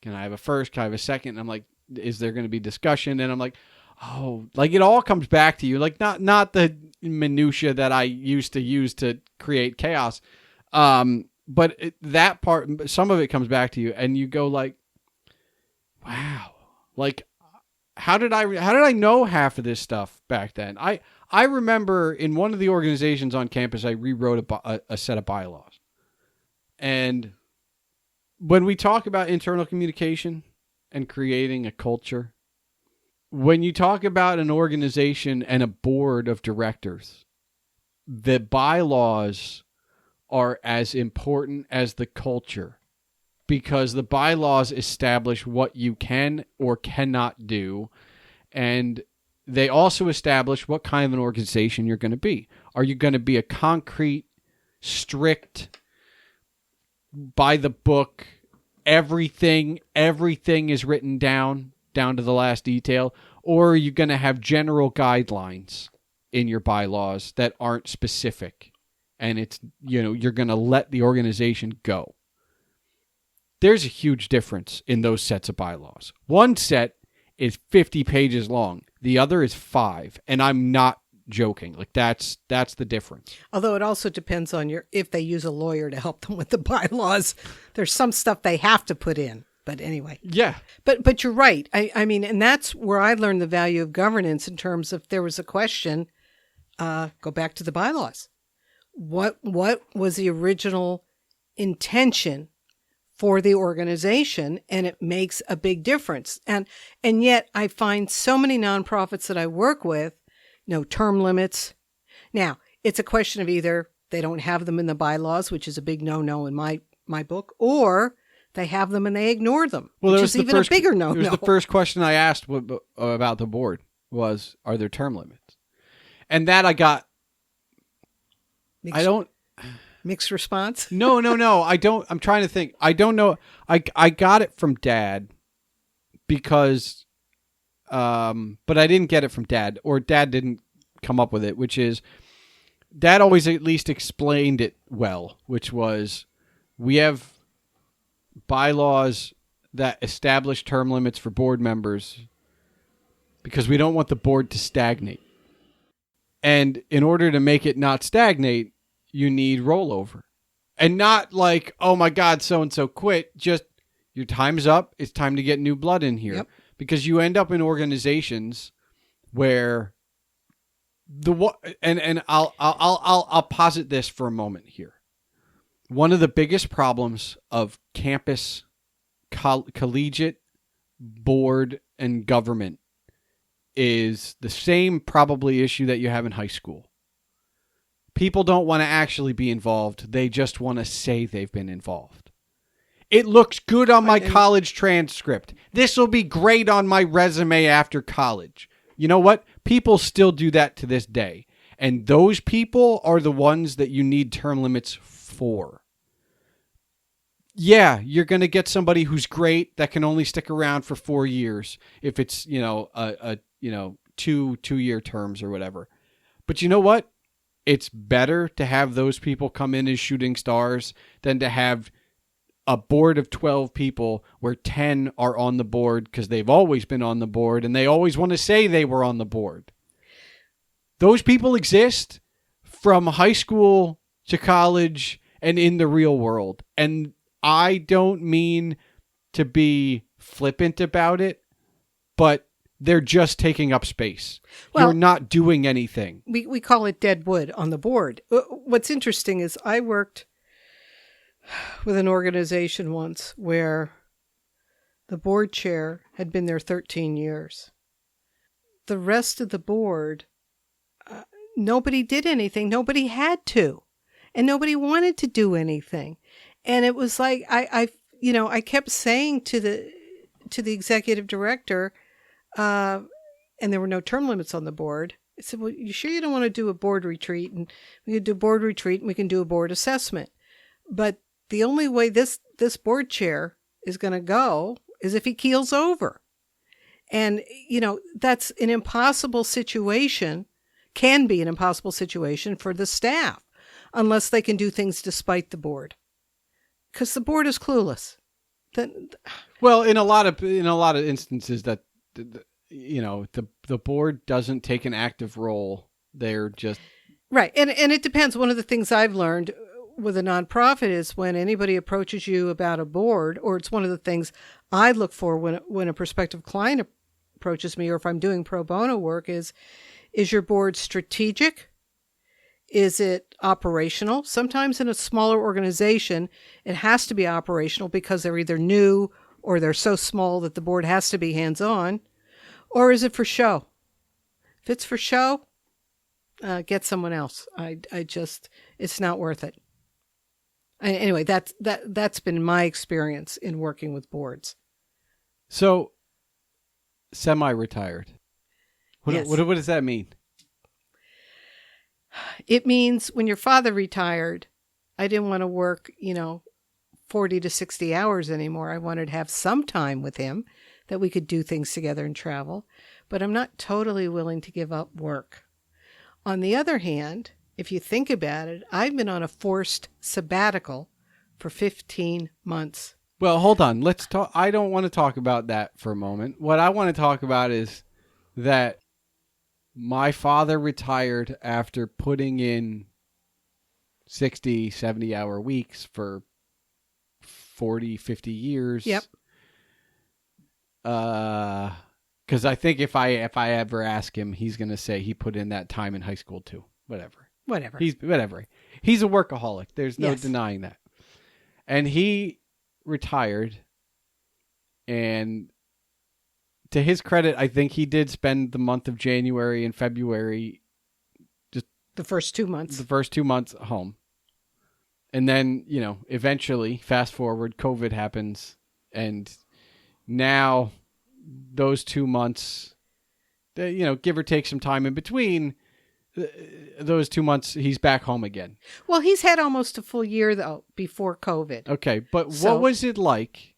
Speaker 1: can I have a first? Can I have a second? And I'm like, is there going to be discussion? And I'm like, oh, like it all comes back to you, like not the minutia that I used to use to create chaos, but that part, some of it comes back to you, and you go like, wow, like how did I know half of this stuff back then? I remember in one of the organizations on campus, I rewrote a set of bylaws, and when we talk about internal communication and creating a culture, when you talk about an organization and a board of directors, the bylaws are as important as the culture, because the bylaws establish what you can or cannot do, and they also establish what kind of an organization you're going to be. Are you going to be a concrete, strict, by the book, everything is written down to the last detail, or are you going to have general guidelines in your bylaws that aren't specific, and it's, you're going to let the organization go? There's a huge difference in those sets of bylaws. One set is 50 pages long. The other is 5, and I'm not joking. Like that's the difference.
Speaker 2: Although it also depends on if they use a lawyer to help them with the bylaws. There's some stuff they have to put in. But anyway.
Speaker 1: Yeah.
Speaker 2: But you're right. I mean, and that's where I learned the value of governance in terms of, if there was a question, go back to the bylaws. What was the original intention for the organization? And it makes a big difference. And yet I find so many nonprofits that I work with, term limits. Now, it's a question of either they don't have them in the bylaws, which is a big no-no in my book, or they have them and they ignore them, which is even a bigger no-no.
Speaker 1: It was the first question I asked about the board was, are there term limits? And that I got...
Speaker 2: Mixed response?
Speaker 1: No. I don't. I'm trying to think. I don't know. I got it from Dad because... but I didn't get it from Dad, or Dad didn't come up with it, which is... Dad always at least explained it well, which was, we have bylaws that establish term limits for board members because we don't want the board to stagnate. And in order to make it not stagnate, you need rollover. And not like, oh my God, so-and-so quit. Just, your time's up. It's time to get new blood in here.
Speaker 2: Yep.
Speaker 1: Because you end up in organizations where I'll posit this for a moment here. One of the biggest problems of campus, collegiate, board, and government is the same probably issue that you have in high school. People don't want to actually be involved. They just want to say they've been involved. It looks good on my college transcript. This will be great on my resume after college. You know what? People still do that to this day. And those people are the ones that you need term limits for. Yeah, you're going to get somebody who's great that can only stick around for 4 years if it's, two-year terms or whatever. But you know what? It's better to have those people come in as shooting stars than to have a board of 12 people where 10 are on the board because they've always been on the board and they always want to say they were on the board. Those people exist from high school to college and in the real world. And I don't mean to be flippant about it, but they're just taking up space.
Speaker 2: Well,
Speaker 1: you're not doing anything.
Speaker 2: We call it dead wood on the board. What's interesting is I worked with an organization once where the board chair had been there 13 years. The rest of the board, nobody did anything. Nobody had to. And nobody wanted to do anything. And it was like, I kept saying to the executive director, and there were no term limits on the board. I said, well, you sure you don't want to do a board retreat? And we can do a board retreat and we can do a board assessment. But the only way this board chair is going to go is if he keels over. And, that's an impossible situation, can be an impossible situation for the staff, unless they can do things despite the board. Because the board is clueless.
Speaker 1: Well, in a lot of instances that, the board doesn't take an active role. They're just...
Speaker 2: Right. And it depends. One of the things I've learned with a nonprofit is when anybody approaches you about a board, or it's one of the things I look for when a prospective client approaches me, or if I'm doing pro bono work, is your board strategic? Is it operational? Sometimes in a smaller organization, it has to be operational because they're either new or they're so small that the board has to be hands-on. Or is it for show? If it's for show, get someone else. It's not worth it. Anyway, that's been my experience in working with boards.
Speaker 1: So, semi-retired.
Speaker 2: Yes.
Speaker 1: What does that mean?
Speaker 2: It means when your father retired, I didn't want to work, 40 to 60 hours anymore. I wanted to have some time with him that we could do things together and travel. But I'm not totally willing to give up work. On the other hand, if you think about it, I've been on a forced sabbatical for 15 months.
Speaker 1: Well, hold on. Let's talk. I don't want to talk about that for a moment. What I want to talk about is that my father retired after putting in 60, 70-hour weeks for 40, 50 years.
Speaker 2: Yep.
Speaker 1: Because I think if I ever ask him, he's going to say he put in that time in high school too. Whatever. He's a workaholic. There's no denying that. And he retired, and to his credit, I think he did spend the month of January and February, just
Speaker 2: the first 2 months.
Speaker 1: The first 2 months home. And then, eventually, fast forward, COVID happens, and now those 2 months, give or take some time in between, those 2 months, he's back home again.
Speaker 2: Well, he's had almost a full year, though, before COVID.
Speaker 1: Okay, but what was it like?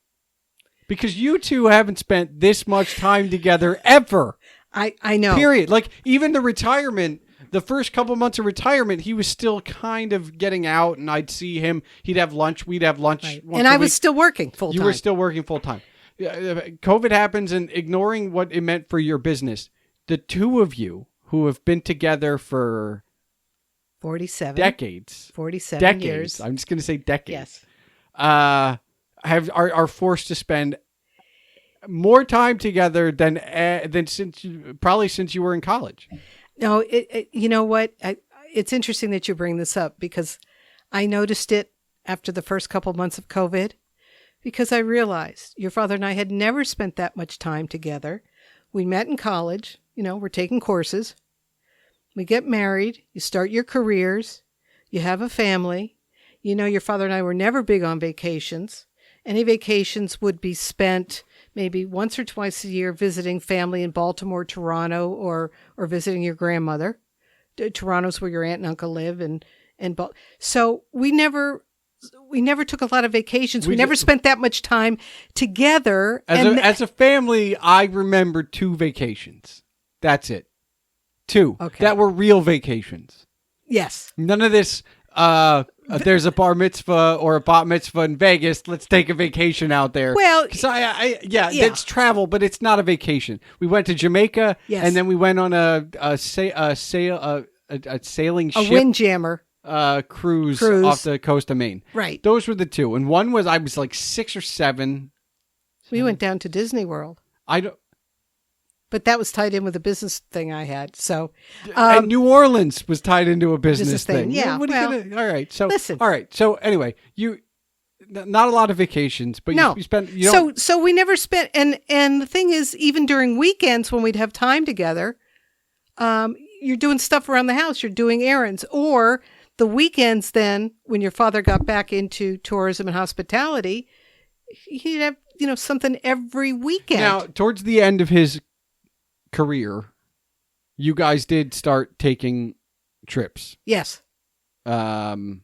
Speaker 1: Because you two haven't spent this much time together ever.
Speaker 2: I know.
Speaker 1: Period. Like, even the retirement, the first couple months of retirement, he was still kind of getting out, and I'd see him. He'd have lunch. We'd have lunch.
Speaker 2: Right. And I was still working full time.
Speaker 1: You were still working full time. COVID happens, and ignoring what it meant for your business, the two of you who have been together for
Speaker 2: 47
Speaker 1: decades.
Speaker 2: 47 years.
Speaker 1: I'm just going to say decades.
Speaker 2: Yes.
Speaker 1: Are forced to spend more time together than since you were in college.
Speaker 2: No, you know what? It's interesting that you bring this up because I noticed it after the first couple months of COVID, because I realized your father and I had never spent that much time together. We met in college. We're taking courses. We get married. You start your careers. You have a family. Your father and I were never big on vacations. Any vacations would be spent maybe once or twice a year visiting family in Baltimore, Toronto, or visiting your grandmother. Toronto's where your aunt and uncle live, so we never took a lot of vacations. We never spent that much time together.
Speaker 1: As a family, I remember 2 vacations. That's it. 2 that were real vacations.
Speaker 2: Yes.
Speaker 1: None of this. There's a bar mitzvah or a bat mitzvah in Vegas. Let's take a vacation out there.
Speaker 2: Well,
Speaker 1: it's travel, but it's not a vacation. We went to Jamaica, and then we went on a sailing ship.
Speaker 2: A windjammer.
Speaker 1: cruise
Speaker 2: Cruise.
Speaker 1: off the coast of Maine.
Speaker 2: Right.
Speaker 1: Those were the two. And one was, I was like 6 or 7.
Speaker 2: We went down to Disney World.
Speaker 1: I don't.
Speaker 2: But that was tied in with a business thing I had. So,
Speaker 1: And New Orleans was tied into a business thing.
Speaker 2: Yeah.
Speaker 1: What are you gonna, all right. So
Speaker 2: listen.
Speaker 1: All right. So anyway, not a lot of vacations, but
Speaker 2: no.
Speaker 1: you spent. You don't,
Speaker 2: so we never spent. And the thing is, even during weekends when we'd have time together, you're doing stuff around the house. You're doing errands, or the weekends. Then when your father got back into tourism and hospitality, he'd have something every weekend.
Speaker 1: Now, towards the end of his career, you guys did start taking trips.
Speaker 2: Yes.
Speaker 1: And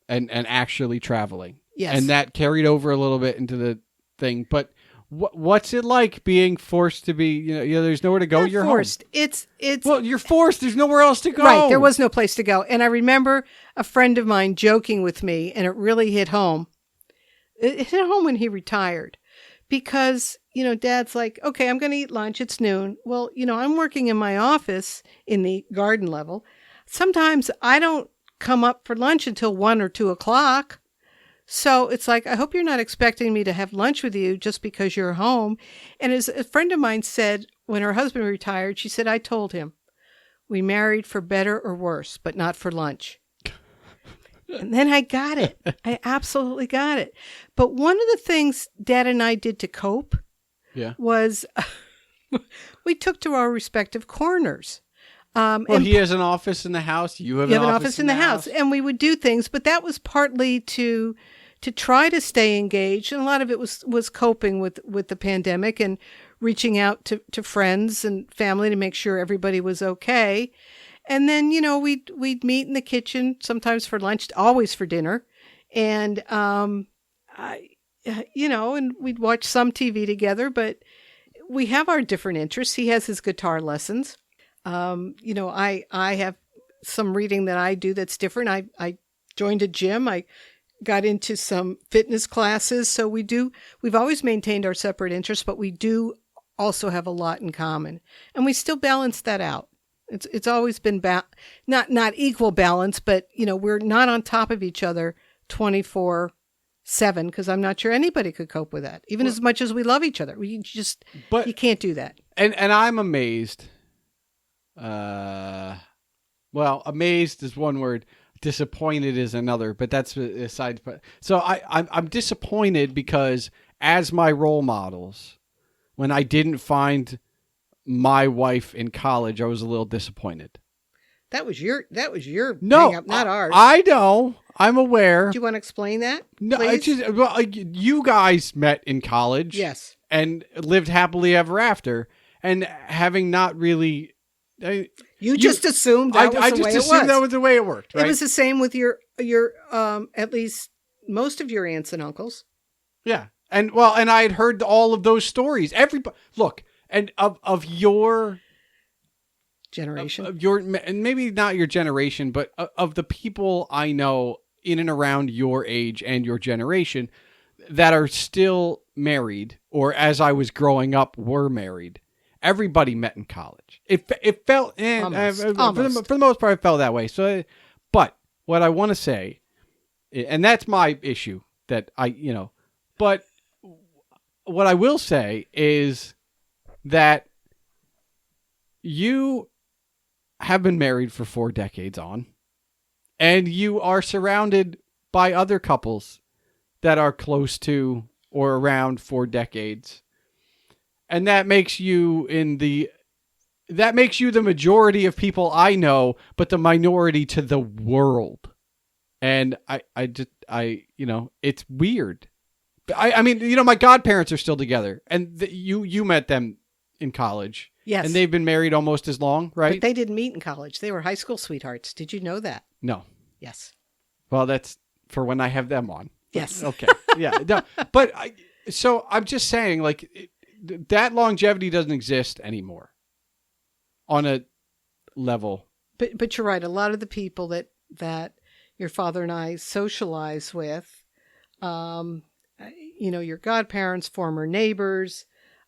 Speaker 1: actually traveling.
Speaker 2: Yes.
Speaker 1: And that carried over a little bit into the thing. But what's it like being forced to be, there's nowhere to go?
Speaker 2: Not
Speaker 1: you're
Speaker 2: forced.
Speaker 1: home.
Speaker 2: It's
Speaker 1: Well, you're forced. There's nowhere else to go.
Speaker 2: Right. There was no place to go. And I remember a friend of mine joking with me, and it really hit home. It hit home when he retired. Because, Dad's like, okay, I'm going to eat lunch. It's noon. Well, I'm working in my office in the garden level. Sometimes I don't come up for lunch until 1 or 2 o'clock. So it's like, I hope you're not expecting me to have lunch with you just because you're home. And as a friend of mine said, when her husband retired, she said, I told him, we married for better or worse, but not for lunch. And then I got it. I absolutely got it. But one of the things Dad and I did to cope was we took to our respective corners.
Speaker 1: He has an office in the house. You have an office in the house.
Speaker 2: And we would do things, but that was partly to try to stay engaged. And a lot of it was coping with the pandemic and reaching out to friends and family to make sure everybody was okay. And then, we'd meet in the kitchen, sometimes for lunch, always for dinner. And, and we'd watch some TV together, but we have our different interests. He has his guitar lessons. I have some reading that I do that's different. I joined a gym. I got into some fitness classes. So we've always maintained our separate interests, but we do also have a lot in common. And we still balance that out. It's always been not equal balance, but we're not on top of each other 24/7 because I'm not sure anybody could cope with that. Even as much as we love each other, you can't do that.
Speaker 1: And I'm amazed. Amazed is one word. Disappointed is another, but that's aside. So I'm disappointed because as my role models, when I didn't find my wife in college, I was a little disappointed.
Speaker 2: That was your
Speaker 1: no,
Speaker 2: hang-up, not ours.
Speaker 1: I know. I'm aware.
Speaker 2: Do you want to explain that?
Speaker 1: No,
Speaker 2: please?
Speaker 1: You guys met in college.
Speaker 2: Yes.
Speaker 1: And lived happily ever after. And having not really...
Speaker 2: You just assumed that was the way it was. I just assumed
Speaker 1: that was the way it worked, right?
Speaker 2: It was the same with your at least most of your aunts and uncles.
Speaker 1: Yeah. And I had heard all of those stories. Everybody... Look... And of your
Speaker 2: generation,
Speaker 1: and maybe not your generation, but of the people I know in and around your age and your generation that are still married, or as I was growing up were married, everybody met in college. It felt
Speaker 2: almost.
Speaker 1: For the most part, it felt that way. So, but what I want to say, and that's my issue that but what I will say is that you have been married for 4 decades on, and you are surrounded by other couples that are close to or around 4 decades. And that makes you the majority of people I know, but the minority to the world. And it's weird. I mean, my godparents are still together, and you met them in college.
Speaker 2: Yes.
Speaker 1: And they've been married almost as long, right?
Speaker 2: But they didn't meet in college. They were high school sweethearts. Did you know that?
Speaker 1: No.
Speaker 2: Yes.
Speaker 1: Well, that's for when I have them on.
Speaker 2: Yes.
Speaker 1: Okay. Yeah. No, but I'm just saying, that longevity doesn't exist anymore on a level.
Speaker 2: But you're right. A lot of the people that your father and I socialize with, your godparents, former neighbors,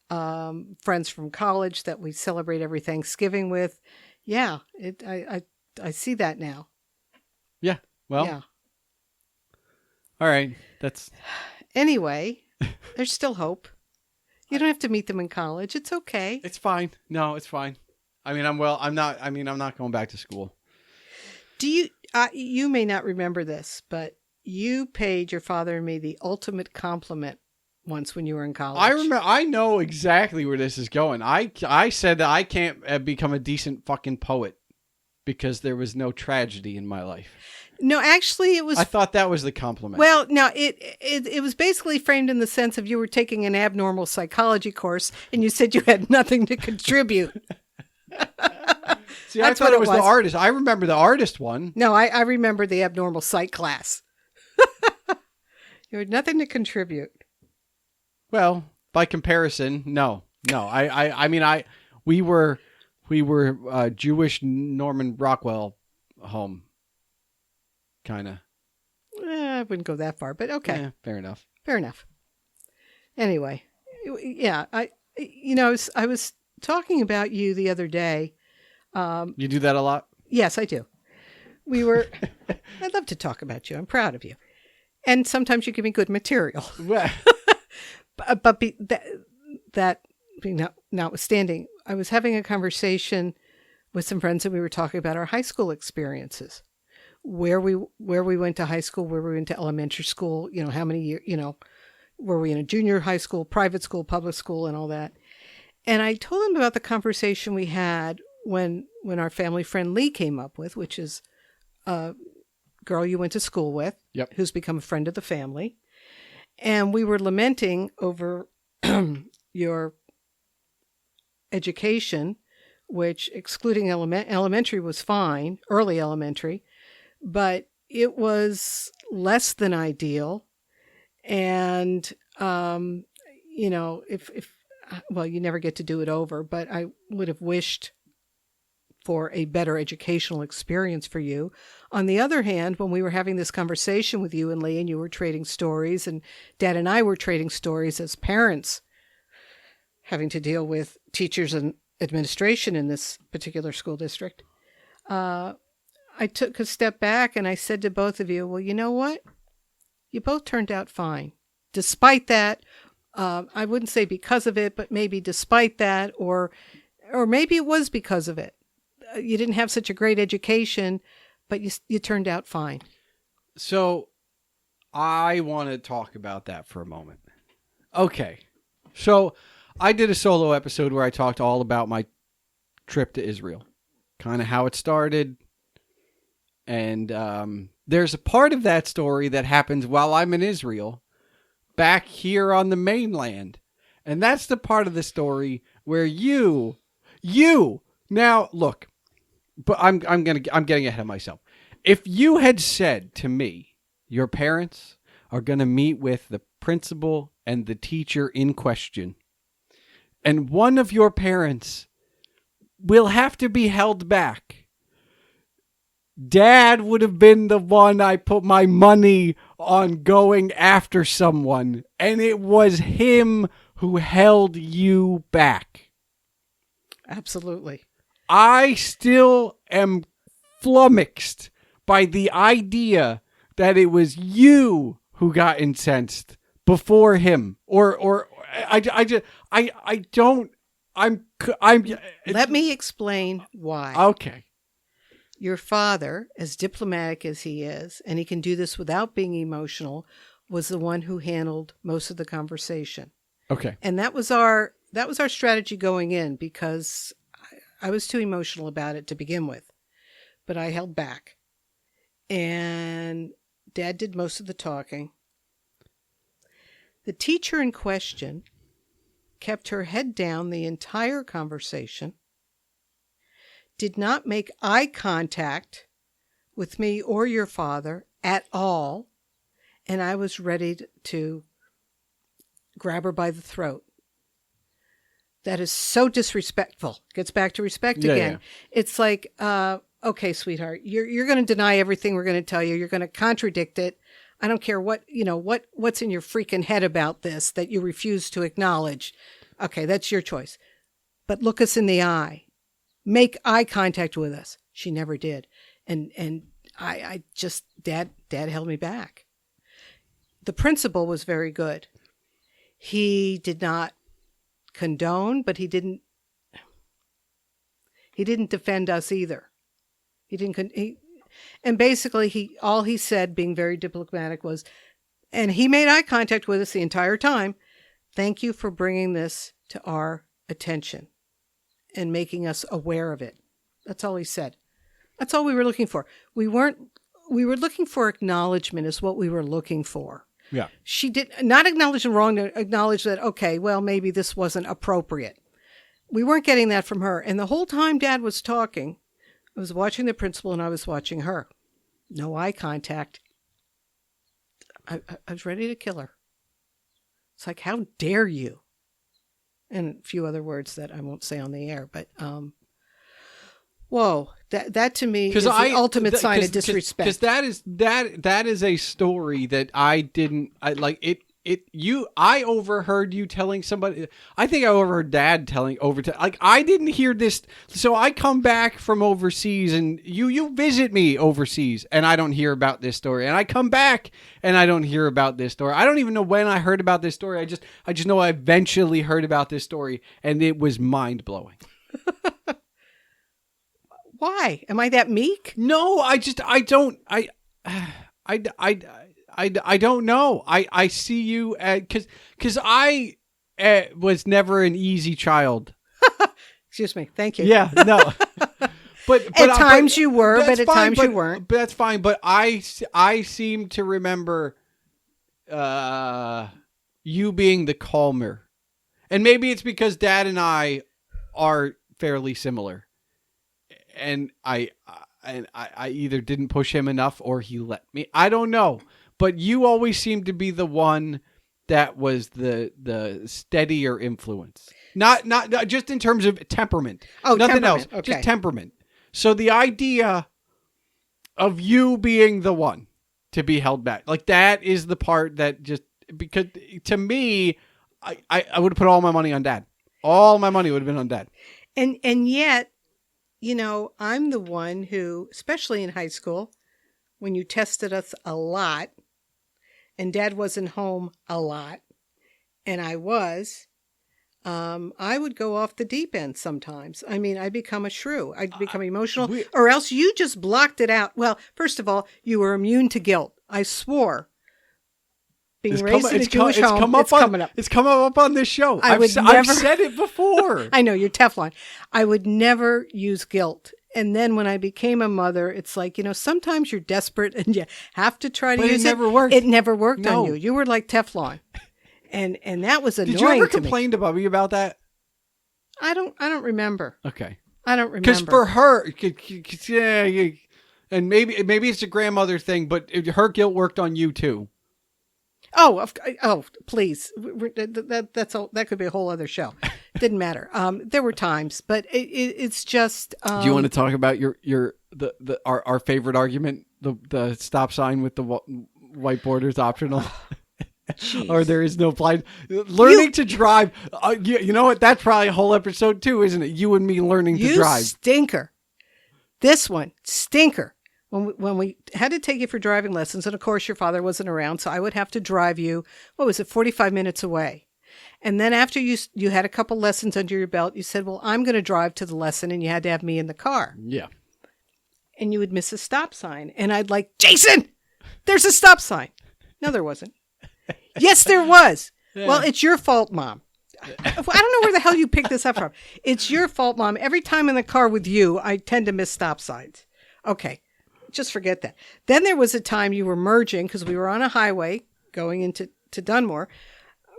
Speaker 2: friends from college that we celebrate every Thanksgiving with. Yeah, I see that now.
Speaker 1: Yeah. Well,
Speaker 2: Yeah.
Speaker 1: all right. That's
Speaker 2: Anyway, there's still hope. You don't have to meet them in college. It's okay.
Speaker 1: it's fine. No, it's fine. I mean, I'm not going back to school.
Speaker 2: Do you? You may not remember this, but you paid your father and me the ultimate compliment once when you were in college.
Speaker 1: I remember. I know exactly where this is going. I said that I can't become a decent fucking poet because there was no tragedy in my life.
Speaker 2: No, actually, it was.
Speaker 1: I thought that was the compliment.
Speaker 2: Well, no, it was basically framed in the sense of you were taking an abnormal psychology course and you said you had nothing to contribte.
Speaker 1: See, I thought it was the artist. I remember the artist one.
Speaker 2: No, I remember the abnormal psych class. You had nothing to contribute.
Speaker 1: Well, by comparison, no. We were Jewish Norman Rockwell home, kind of.
Speaker 2: I wouldn't go that far, but okay.
Speaker 1: Yeah, fair enough.
Speaker 2: Fair enough. Anyway, yeah, I was talking about you the other day.
Speaker 1: You do that a lot?
Speaker 2: Yes, I do. I'd love to talk about you. I'm proud of you. And sometimes you give me good material. But that being notwithstanding, I was having a conversation with some friends and we were talking about our high school experiences. Where we went to high school, where we went to elementary school, how many years, were we in a junior high school, private school, public school, and all that. And I told them about the conversation we had when our family friend Lee came up with, which is a girl you went to school with,
Speaker 1: yep,
Speaker 2: who's become a friend of the family. And we were lamenting over your education, which excluding elementary was fine, early elementary, but it was less than ideal. And, well, you never get to do it over, but I would have wished for a better educational experience for you. On the other hand, when we were having this conversation with you and Lee, and you were trading stories, and Dad and I were trading stories as parents, having to deal with teachers and administration in this particular school district, I took a step back and I said to both of you, well, you know what? You both turned out fine. Despite that, I wouldn't say because of it, but maybe despite that, or maybe it was because of it. You didn't have such a great education, but you turned out fine.
Speaker 1: So I want to talk about that for a moment. Okay. So I did a solo episode where I talked all about my trip to Israel, kind of how it started. And there's a part of that story that happens while I'm in Israel, back here on the mainland. And that's the part of the story where you now look, but I'm getting ahead of myself. If you had said to me, your parents are going to meet with the principal and the teacher in question, and one of your parents will have to be held back, Dad would have been the one I put my money on going after someone, and it was him who held you back.
Speaker 2: Absolutely.
Speaker 1: I still am flummoxed by the idea that it was you who got incensed before him, or I don't.
Speaker 2: Let me explain why.
Speaker 1: Okay.
Speaker 2: Your father, as diplomatic as he is, and he can do this without being emotional, was the one who handled most of the conversation.
Speaker 1: Okay.
Speaker 2: And that was our strategy going in, because I was too emotional about it to begin with, but I held back. And Dad did most of the talking. The teacher in question kept her head down the entire conversation, did not make eye contact with me or your father at all, and I was ready to grab her by the throat. That is so disrespectful. Gets back to respect again. Yeah. It's like, okay, sweetheart, you're going to deny everything we're going to tell you. You're going to contradict it. I don't care what's in your freaking head about this that you refuse to acknowledge. Okay, that's your choice. But look us in the eye. Make eye contact with us. She never did. And I just, Dad held me back. The principal was very good. He did not condone, but he didn't defend us either. And basically all he said, being very diplomatic, was, and he made eye contact with us the entire time, "Thank you for bringing this to our attention and making us aware of it." That's all he said. That's all we were looking for. We were looking for acknowledgement is what we were looking for.
Speaker 1: Yeah.
Speaker 2: She did not acknowledge the wrong, acknowledge that, okay, well, maybe this wasn't appropriate. We weren't getting that from her. And the whole time Dad was talking, I was watching the principal and I was watching her. No eye contact. I was ready to kill her. It's like, how dare you? And a few other words that I won't say on the air, but whoa, that to me is the ultimate sign of disrespect.
Speaker 1: Because that is a story that I overheard you telling somebody. I think I overheard Dad telling I didn't hear this. So I come back from overseas and you visit me overseas and I don't hear about this story. And I come back and I don't hear about this story. I don't even know when I heard about this story. I just know I eventually heard about this story and it was mind blowing.
Speaker 2: Why? Am I that meek?
Speaker 1: No, I don't know. I see you because I was never an easy child.
Speaker 2: Excuse me. Thank you.
Speaker 1: Yeah, no. But
Speaker 2: at times you were, but at times you weren't.
Speaker 1: But that's fine. But I seem to remember you being the calmer, and maybe it's because Dad and I are fairly similar. And I either didn't push him enough or he let me. I don't know. But you always seemed to be the one that was the steadier influence. Not just in terms of temperament.
Speaker 2: Oh,
Speaker 1: nothing else.
Speaker 2: Okay.
Speaker 1: Just temperament. So the idea of you being the one to be held back, like that is the part that just, because to me, I would have put all my money on Dad. All my money would have been on Dad.
Speaker 2: And yet, you know, I'm the one who, especially in high school, when you tested us a lot, and Dad wasn't home a lot, and I would go off the deep end sometimes. I mean, I'd become a shrew. I'd become emotional, or else you just blocked it out. Well, first of all, you were immune to guilt. I swore. Being raised in a Jewish home, it's coming up.
Speaker 1: It's come up on this show. I've said it before.
Speaker 2: I know, you're Teflon. I would never use guilt. And then when I became a mother, it's like, you know, sometimes you're desperate and you have to try to use it. It never worked. It never worked on you. You were like Teflon. And that was annoying to me.
Speaker 1: Did you ever complain to Bubby about that?
Speaker 2: I don't remember.
Speaker 1: Okay.
Speaker 2: I don't remember.
Speaker 1: Because for her, yeah, and maybe it's a grandmother thing, but her guilt worked on you too.
Speaker 2: Oh, please. That's all. That could be a whole other show. Didn't matter. There were times, but it's just.
Speaker 1: Do you want to talk about our favorite argument, the stop sign with the white borders optional, or there is no blind learning to drive? You know what? That's probably a whole episode too, isn't it? You and me learning to drive.
Speaker 2: You stinker. This one stinker. When we had to take you for driving lessons, and of course your father wasn't around, so I would have to drive you, 45 minutes away. And then after you had a couple lessons under your belt, you said, well, I'm going to drive to the lesson, and you had to have me in the car.
Speaker 1: Yeah.
Speaker 2: And you would miss a stop sign. And I'd like, Jason, there's a stop sign. No, there wasn't. Yes, there was. Yeah. Well, it's your fault, Mom. I don't know where the hell you picked this up from. It's your fault, Mom. Every time in the car with you, I tend to miss stop signs. Okay. Just forget that. Then there was a time you were merging because we were on a highway going into Dunmore,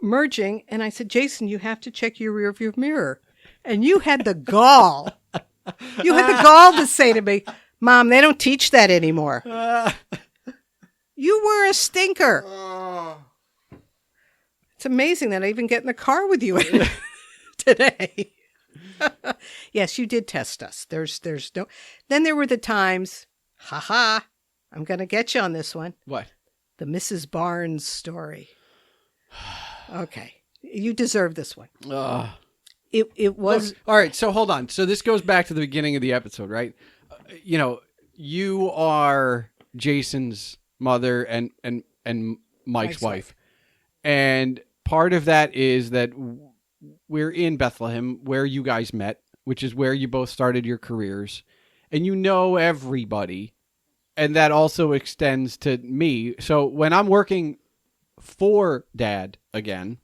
Speaker 2: merging. And I said, Jason, you have to check your rear view mirror. And you had the gall. You had the gall to say to me, Mom, they don't teach that anymore. You were a stinker. It's amazing that I even get in the car with you today. Yes, you did test us. There's no. Then there were the times. I'm going to get you on this one.
Speaker 1: What?
Speaker 2: The Mrs. Barnes story. Okay. You deserve this one. It was.
Speaker 1: Look, all right. So hold on. So this goes back to the beginning of the episode, right? You know, you are Jason's mother and Mike's
Speaker 2: Mike's
Speaker 1: wife. And part of that is that we're in Bethlehem, where you guys met, which is where you both started your careers. And you know everybody. And that also extends to me. So when I'm working for Dad again,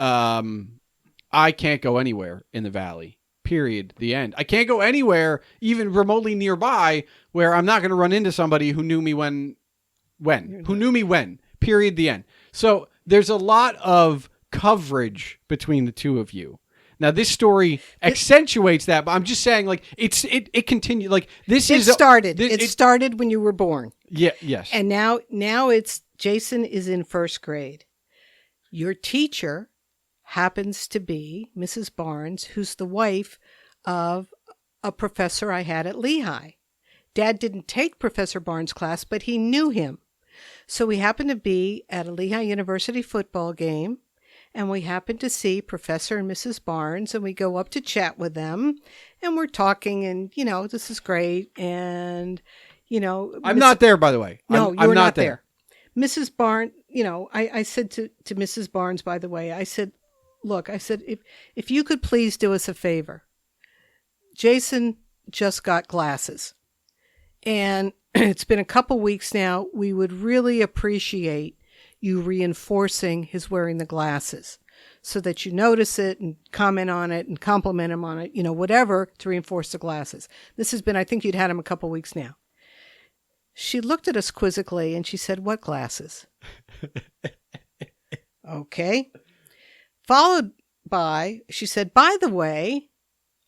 Speaker 1: I can't go anywhere in the Valley. Period. The end. I can't go anywhere, even remotely nearby, where I'm not going to run into somebody who knew me when. Period. The end. So there's a lot of coverage between the two of you. Now this story accentuates that, but I'm just saying, like, it continued. Like this
Speaker 2: It started when you were born.
Speaker 1: Yeah. Yes.
Speaker 2: And now it's Jason is in first grade. Your teacher happens to be Mrs. Barnes, who's the wife of a professor I had at Lehigh. Dad didn't take Professor Barnes' class, but he knew him. So we happened to be at a Lehigh University football game, and we happened to see Professor and Mrs. Barnes, and we go up to chat with them, and we're talking, and, this is great, and,
Speaker 1: I'm not there, by the way.
Speaker 2: No,
Speaker 1: I'm
Speaker 2: you're not
Speaker 1: there.
Speaker 2: Mrs. Barnes, I said to Mrs. Barnes, by the way, I said, look, if you could please do us a favor. Jason just got glasses. And it's been a couple weeks now. We would really appreciate you reinforcing his wearing the glasses so that you notice it and comment on it and compliment him on it, whatever, to reinforce the glasses. This has been, I think you'd had him a couple weeks now. She looked at us quizzically and she said, "What glasses?" Okay. Followed by, she said, "By the way,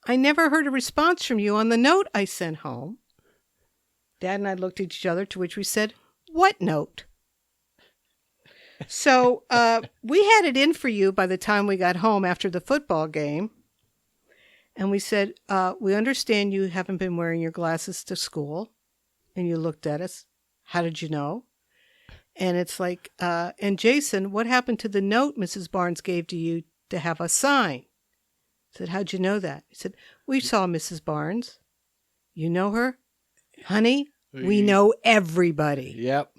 Speaker 2: I never heard a response from you on the note I sent home." Dad and I looked at each other, to which we said, "What note?" So we had it in for you by the time we got home after the football game. And we said, "We understand you haven't been wearing your glasses to school." And you looked at us. "How did you know?" And it's like, and Jason, what happened to the note Mrs. Barnes gave to you to have us sign? I said, "How'd you know that?" He said, "We saw Mrs. Barnes." "You know her?" "Honey, we know everybody."
Speaker 1: Yep.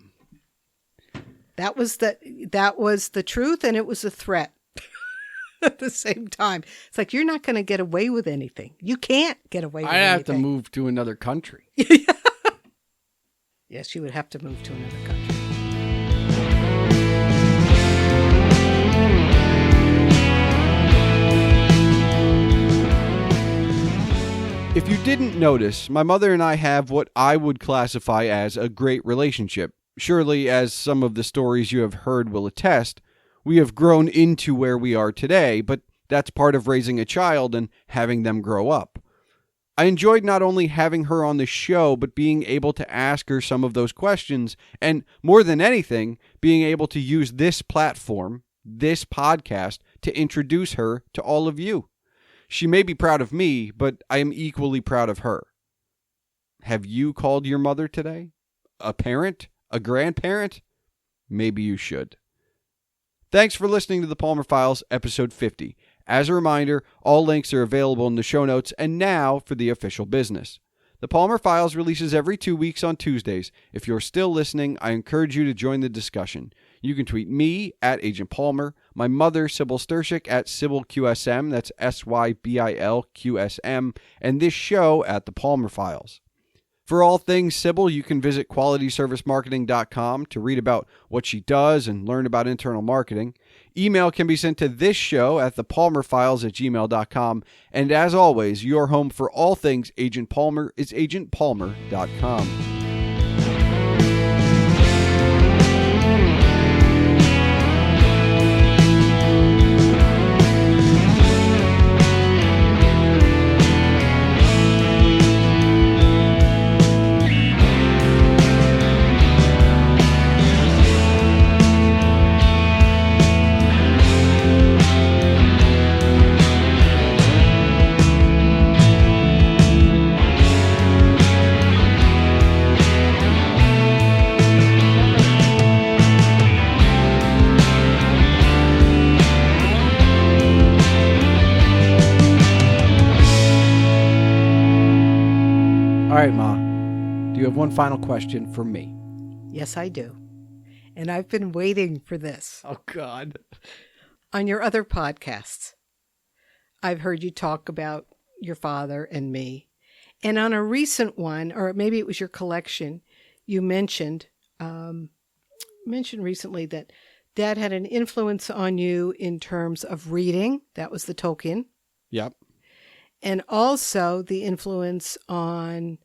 Speaker 2: That was the truth, and it was a threat at the same time. It's like, you're not going to get away with anything. You can't get away with anything.
Speaker 1: I'd have to move to another country.
Speaker 2: Yes, you would have to move to another country.
Speaker 1: If you didn't notice, my mother and I have what I would classify as a great relationship. Surely, as some of the stories you have heard will attest, we have grown into where we are today, but that's part of raising a child and having them grow up. I enjoyed not only having her on the show, but being able to ask her some of those questions, and more than anything, being able to use this platform, this podcast, to introduce her to all of you. She may be proud of me, but I am equally proud of her. Have you called your mother today? A parent? A grandparent? Maybe you should. Thanks for listening to the Palmer Files, episode 50. As a reminder, all links are available in the show notes, and now for the official business. The Palmer Files releases every 2 weeks on Tuesdays. If you're still listening, I encourage you to join the discussion. You can tweet me at Agent Palmer, my mother, Sybil Stershic, at SybilQSM, that's SYBILQSM, and this show at The Palmer Files. For all things Sybil, you can visit qualityservicemarketing.com to read about what she does and learn about internal marketing. Email can be sent to this show at thepalmerfiles@gmail.com. And as always, your home for all things Agent Palmer is agentpalmer.com. you have one final question for me.
Speaker 2: Yes, I do. And I've been waiting for this.
Speaker 1: Oh, God.
Speaker 2: On your other podcasts, I've heard you talk about your father and me. And on a recent one, or maybe it was your collection, you mentioned recently that Dad had an influence on you in terms of reading. That was the Tolkien.
Speaker 1: Yep.
Speaker 2: And also the influence on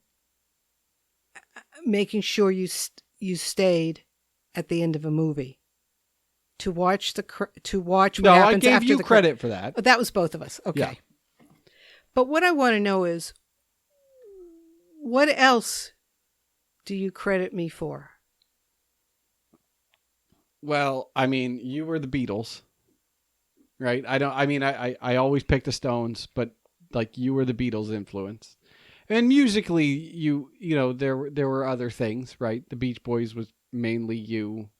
Speaker 2: making sure you stayed at the end of a movie to watch what happens after the
Speaker 1: I gave you credit for that.
Speaker 2: Oh, that was both of us. Okay.
Speaker 1: Yeah.
Speaker 2: But what I want to know is, what else do you credit me for?
Speaker 1: Well, I mean, you were the Beatles, right? I always pick the Stones, but like you were the Beatles influence. And musically, you know, there were other things, right? The Beach Boys was mainly you.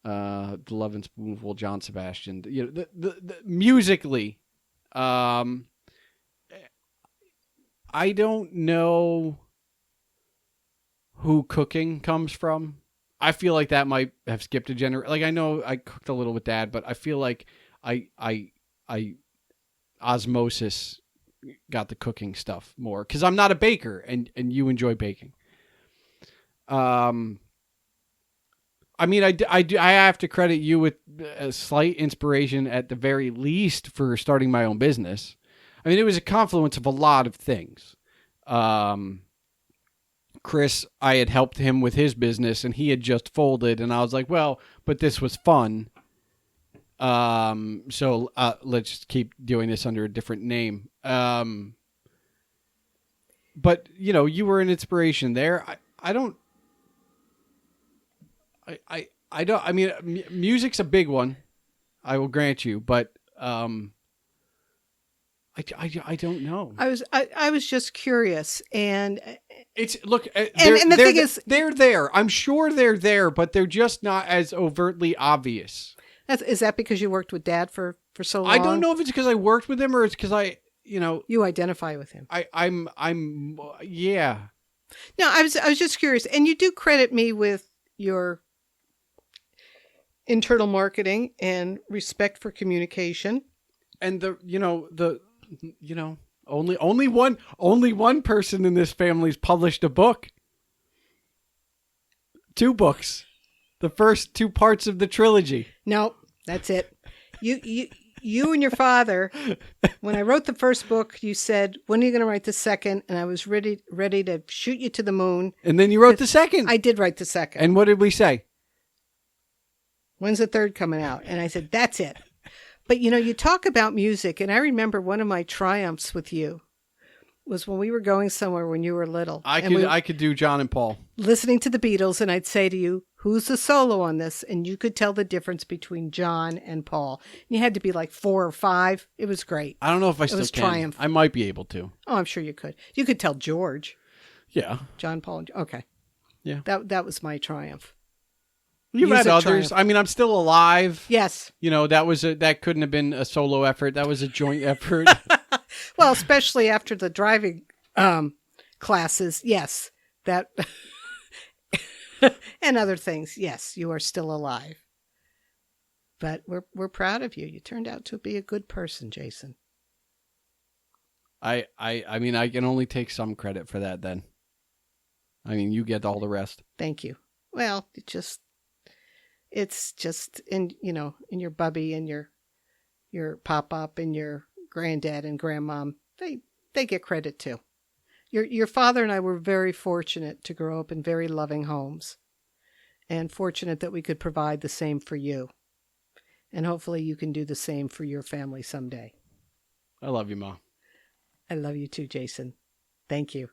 Speaker 1: The Love and Spoonful, John Sebastian. You know, the musically, I don't know who cooking comes from. I feel like that might have skipped a generation. Like I know I cooked a little with Dad, but I feel like I osmosis got the cooking stuff more because I'm not a baker, and you enjoy baking. I mean, I have to credit you with a slight inspiration at the very least for starting my own business. I mean, it was a confluence of a lot of things. Chris, I had helped him with his business, and he had just folded, and I was like, well, but this was fun. So let's just keep doing this under a different name. But, you know, you were an inspiration there. I don't, I mean, music's a big one, I will grant you, but, I don't know.
Speaker 2: I was just curious, and
Speaker 1: it's look,
Speaker 2: and the thing is,
Speaker 1: they're there. I'm sure they're there, but they're just not as overtly obvious.
Speaker 2: Is that because you worked with Dad for so long?
Speaker 1: I don't know if it's because I worked with him or it's because you
Speaker 2: identify with him.
Speaker 1: I'm yeah.
Speaker 2: No, I was just curious, and you do credit me with your internal marketing and respect for communication,
Speaker 1: and only one person in this family's published a book. 2 books. The first 2 parts of the trilogy.
Speaker 2: No, that's it. You and your father, when I wrote the first book, you said, when are you going to write the second? And I was ready to shoot you to the moon.
Speaker 1: And then you wrote the second.
Speaker 2: I did write the second.
Speaker 1: And what did we say?
Speaker 2: When's the third coming out? And I said, that's it. But, you talk about music, and I remember one of my triumphs with you was when we were going somewhere when you were little.
Speaker 1: I could do John and Paul.
Speaker 2: Listening to the Beatles, and I'd say to you, who's the solo on this? And you could tell the difference between John and Paul. And you had to be like 4 or 5. It was great.
Speaker 1: I don't know if I still can.
Speaker 2: Triumph.
Speaker 1: I might be able to.
Speaker 2: Oh, I'm sure you could. You could tell George.
Speaker 1: Yeah.
Speaker 2: John, Paul. Okay.
Speaker 1: Yeah.
Speaker 2: That was my triumph.
Speaker 1: You've had others. Triumph. I mean, I'm still alive.
Speaker 2: Yes.
Speaker 1: That couldn't have been a solo effort. That was a joint effort.
Speaker 2: Well, especially after the driving classes. Yes. That and other things. Yes, you are still alive. But we're proud of you. You turned out to be a good person, Jason.
Speaker 1: I mean, I can only take some credit for that then. I mean, you get all the rest.
Speaker 2: Thank you. Well, it's just in your bubby and your pop-up and your granddad and grandmom, they get credit too. Your father and I were very fortunate to grow up in very loving homes, and fortunate that we could provide the same for you. And hopefully you can do the same for your family someday.
Speaker 1: I love you, Ma.
Speaker 2: I love you too, Jason. Thank you.